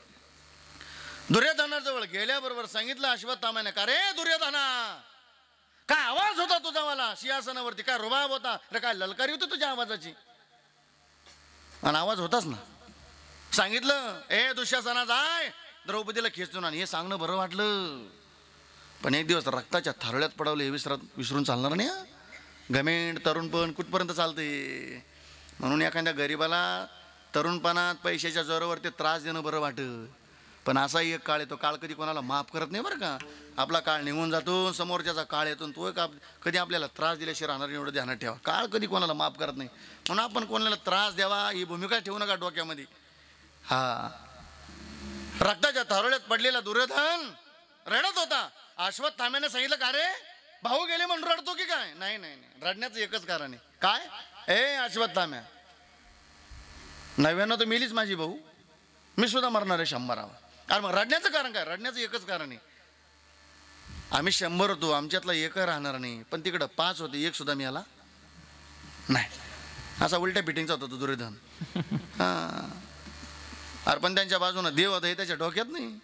दुर्योधनाजवळ गेल्याबरोबर सांगितलं अश्वत्थाम्याने, का रे दुर्योधना, काय आवाज होता तुझा मला सिंहासनावरती, काय रुबाब होता रे, काय ललकारी होती तुझ्या आवाजाची? आणि आवाज होताच ना. सांगितलं, ए दुःशासना जाय द्रौपदीला खेचून आणि हे सांगणं बरं वाटलं. पण एक दिवस रक्ताच्या थारोळ्यात पडवलं हे विसरून चालणार नाही. घमेंड तरुणपण कुठपर्यंत चालते. म्हणून एखाद्या गरीबाला तरुणपणात पैशाच्या जोरावरती त्रास देणं बरं वाटतं. पण असाही एक काळ येतो, काळ कधी कोणाला माफ करत नाही बरं का. आपला काळ निघून जातो, समोरच्याचा काळ येतो, तो कधी आपल्याला त्रास दिल्याशिवाय राहणार एवढं ध्यानात ठेवा. काळ कधी कोणाला माफ करत नाही. म्हणून आपण कोणाला त्रास द्यावा ही भूमिका ठेवू नका डोक्यामध्ये. हा, रक्ताच्या थारोळ्यात पडलेला दुर्योधन रडत होता. अश्वत्थाम्याने सांगितलं, का रे भाऊ गेले म्हणून रडतो की काय? नाही नाही नाही, रडण्याचं एकच कारण आहे. काय? ए अश्वत्थाम्या, 99 तर मिलीच माझी भाऊ, मी सुद्धा मरणार आहे 100. अरे मग रडण्याचं कारण काय? रडण्याचं एकच कारण आहे, आम्ही 100 होतो, आमच्यातला एक राहणार नाही. पण तिकडं 5 होते, एक सुद्धा मी आला नाही. असा उलट्या फिटिंगचा होता तो दुर्योधन. हा, अरे पण त्यांच्या बाजूनं देव होता हे त्याच्या डोक्यात नाही.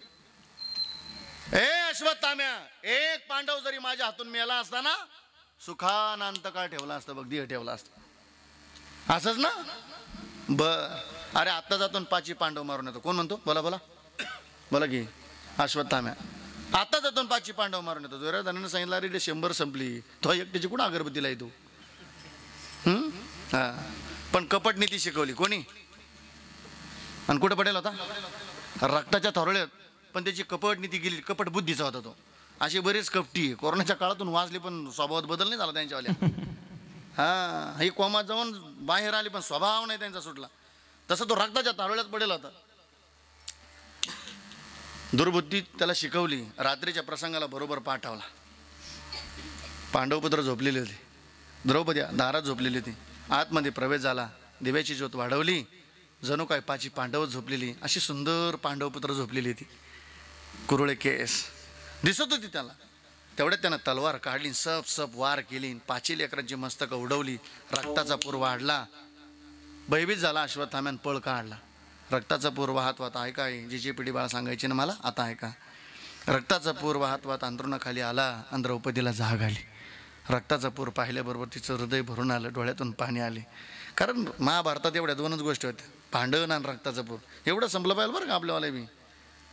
ए अश्वत्थाम्या, एक पांडव जरी माझ्या हातून मेला असताना सुखान अंतकाळ ठेवला असतं बघ, देह ठेवला असतं. असंच ना. अरे आत्ता जातो 5 पांडव मारून येतो. कोण म्हणतो? बोला की अश्वत्थाम्या. आता जातो 5 पांडव मारून येतो. दुर्योधनाने सांगितलं, अरे 100 संपली, तो एकट्याची कुठं अगरबत्तीला येतो. हा, पण कपट नीती शिकवली कोणी? आणि कुठं पडेल होता? रक्ताच्या थारोळ्यात. पण त्याची कपट नीती गेली, कपट बुद्धीचा होता तो. अशी बरेच कपटी कोरोनाच्या काळातून वाचली, पण स्वभावात बदल नाही झाला त्यांच्यावाल्या. हा, ही कोमात जाऊन बाहेर आली, पण स्वभाव नाही त्यांचा सुटला. तसं तो रक्ताच्या थारोळ्यात पडेल होता. दुर्बुद्धी त्याला शिकवली. रात्रीच्या प्रसंगाला बरोबर पाठवला. पांडवपुत्र झोपलेले होते, द्रौपदी दारात झोपलेली होती. आतमध्ये प्रवेश झाला, दिव्याची ज्योत वाढवली, जणू काय 5 पांडव झोपलेली. अशी सुंदर पांडवपुत्र झोपलेली होती. कुरळे केस दिसत होती त्याला. तेवढ्यात त्यानं तलवार काढली, सप वार केली, 5 लेकरांची मस्तकं उडवली. रक्ताचा पूर वाढला. भयभीत झाला अश्वत्थाम्यानं, पळ काढला. रक्ताचा पूर वाहत वाहत, ऐका जिची पिढी बाळा सांगायची ना मला, आता ऐका. रक्ताचा पूर वाहत वाहत अंथरुणाखाली आला आणि द्रौपदीला जाग आली. रक्ताचा पूर पाहिल्याबरोबर तिचं हृदय भरून आलं, डोळ्यातून पाणी आले. कारण महाभारतात एवढ्या 2च गोष्टी होत्या, भांडण आणि रक्ताचा पूर. एवढं संपलं पाहिजे बरं का आपल्यावाले बी.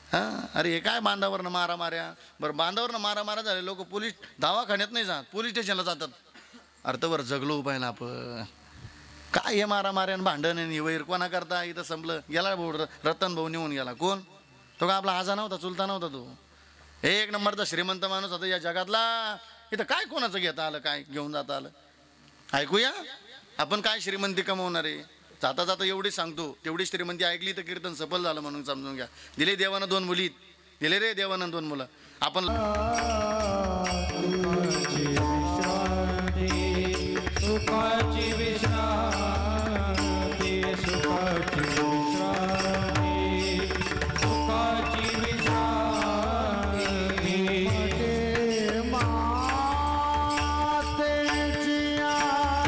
हां, अरे हे काय बांधावरनं मारामाऱ्या. बरं, बांधावरनं मारामाऱ्या झाले, लोक पोलीस दवाखान्यात नाही जात, पोलीस स्टेशनला जातात. अर्थवर जगलो पाहिजे आपण. काय हे मारामाऱ्या भांडण आणि वैर कोणा करता? इथं संपलं. गेला रतन भाऊ निघून गेला. कोण तो? का आपला आजा नव्हता, चुलता नव्हता तो. 1 नंबरचा श्रीमंत माणूस होता या जगातला. इथं काय कोणाचं घेता आलं, काय घेऊन जाता आलं? ऐकूया आपण काय श्रीमंती कमवणार आहे. जाता जाता एवढी सांगतो, तेवढी श्रीमंती ऐकली तर कीर्तन सफल झालं म्हणून समजून घ्या. दिले देवानं 2 मुली, दिले रे देवानं 2 मुलं. आपण सुखाची विश्रांती, सुखाची विश्रांती, सुखाची विश्रांती. मातेची आचते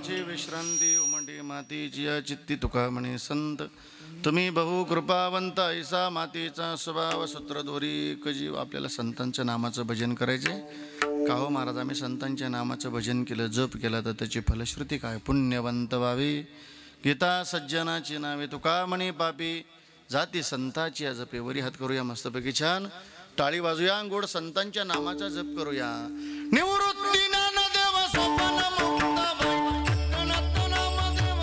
भावाची विश्रांती उमंडी मातीची या चित्ती तुका म्हणे संत तुम्ही बहु कृपावंत ऐसा मातीचा स्वभाव सूत्रधोरी कजीव. आपल्याला संतांच्या नामाचं भजन करायचे का हो महाराज? आम्ही संतांच्या नामाचं भजन केलं, जप केला तर त्याची फलश्रुती काय? पुण्यवंत व्हावी. गीता सज्जनाची नावे तुका म्हणे पापी जाती संताची या जपे. वरी हात करूया मस्तपैकी छान टाळी वाजूया, गोड संतांच्या नामाचा जप करूया. निवृत्ती ज्ञानदेव सोपान मुक्ताबाई एकनाथ नामदेव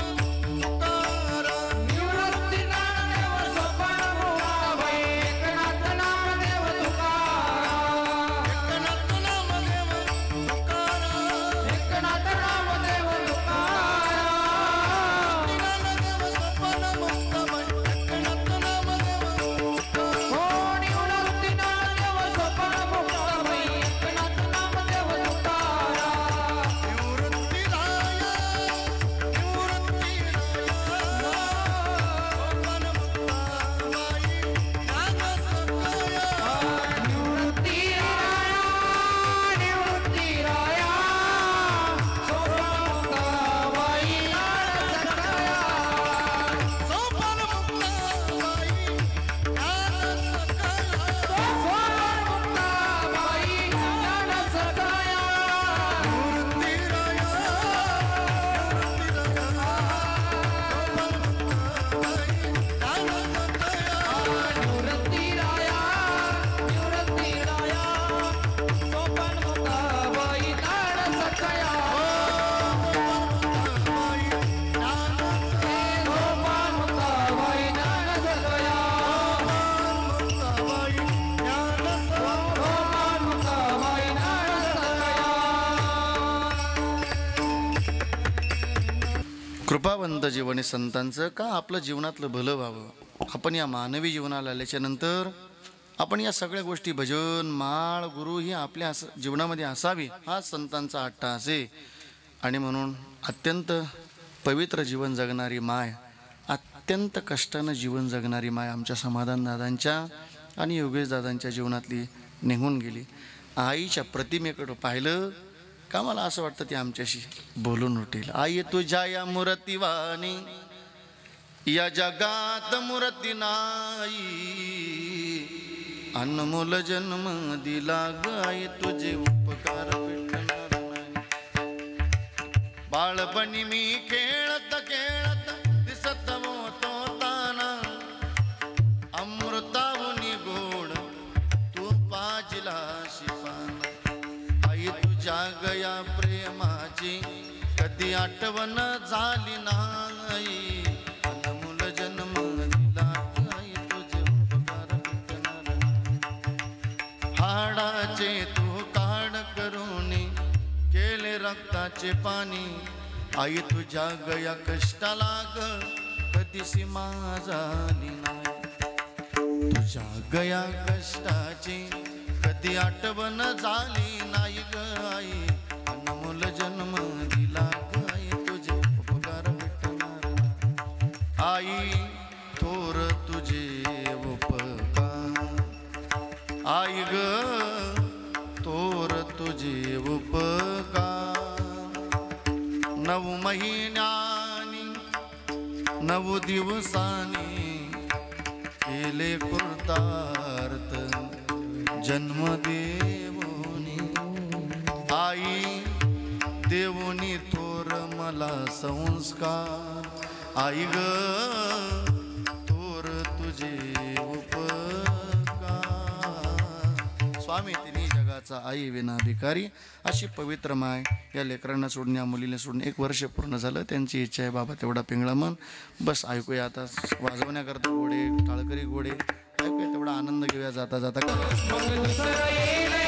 तुकाराम. निवृत्ती ज्ञानदेव सोपान मुक्ताबाई एकनाथ नामदेव तुकाराम. एकनाथ नामदेव तुकाराम. एकनाथ नामदेव तुकाराम. ज्ञानदेव सोपान मुक्ताबाई एकनाथ नामदेव तुकाराम. हो निवृत्ती ज्ञानदेव सोपान मुक्ताबाई एकनाथ नामदेव तुकाराम. निवृत्ती राया निवृत्ती राया सोपान मुक्ताबाई ज्ञान सखाया. निवृत्ती राया निवृत्ती राया सोपान मुक्ताबाई ज्ञान सखाया. सोपान मुक्ताबाई ज्ञान सखाया. सोपान मुक्ताबाई ज्ञान सखाया. निवृत्ती राया निवृत्ती राया सोपान मुक्ताबाई ज्ञान सखाया. निवृत्ती राया निवृत्ती राया सोपान मुक्ताबाई ज्ञान सखाया. सोपान मुक्ताबाई ज्ञान सखाया. सोपान मुक्ताबाई ज्ञान सखाया. कृपावंत जीवन हे संतांचं का आपलं जीवनातलं भलं व्हावं. आपण या मानवी जीवनाला आल्याच्या नंतर आपण या सगळ्या गोष्टी भजन माळ गुरु ही आपल्या जीवनामध्ये असावी हा संतांचा अट्टाहास आहे. आणि म्हणून अत्यंत पवित्र जीवन जगणारी माय, अत्यंत कष्टानं जीवन जगणारी माय आमच्या समाधान दादांच्या आणि योगेश दादांच्या जीवनातली निघून गेली. आईच्या प्रतिमेकडं पाहिलं का मला असं वाटतं ती आमच्याशी बोलून उठेल. आई तुझ्या या मूर्तिवाणी या जगात मूर्ती नाही, अनमोल जन्म दिला ग आई तुझे उपकार भेटणार नाही. बाळपणी मी खेळत खेळत दिसत होतो ताना, अमृताहुनी गोड तू पाजिला शिपाना. आई तुझ्या गया प्रेमाची कधी आठवण झाली नाही, अनमोल जन्म दिला आई तुझे उपकार भेटणार नाही. हाडाचे तू काढ करून केले रक्ताचे पाणी, आई तुझ्या गया कष्टाला ग कधी सीमा झाली नाही. तुझ्या गया कष्टाची कधी आठवण झाली नाही ग आई, अनमोल जन्म दिला ग आई तुझे उपकार भेटणार नाही. आई थोर तुझे उपकार, आई ग थोर तुझे उपकार. 9 महिन्यानी 9 दिवसांनी केले कृतार्थ जन्म देवोनी. आई देवोनी थोर मला संस्कार, आई ग थोर तुझे उपकार. स्वामी तिन्ही जगाचा आई विना भिकारी. अशी पवित्र माय या लेकरांना सोडून या मुलीला सोडून 1 वर्ष पूर्ण झालं. त्यांची इच्छा आहे बाबा तेवढा पिंगळा मन. बस ऐकूया आता वाजवण्याकरता घोडे टाळकरी घोडे ऐकूया, तेवढा आनंद घेऊया जाता जाता. मग दुसरं येईल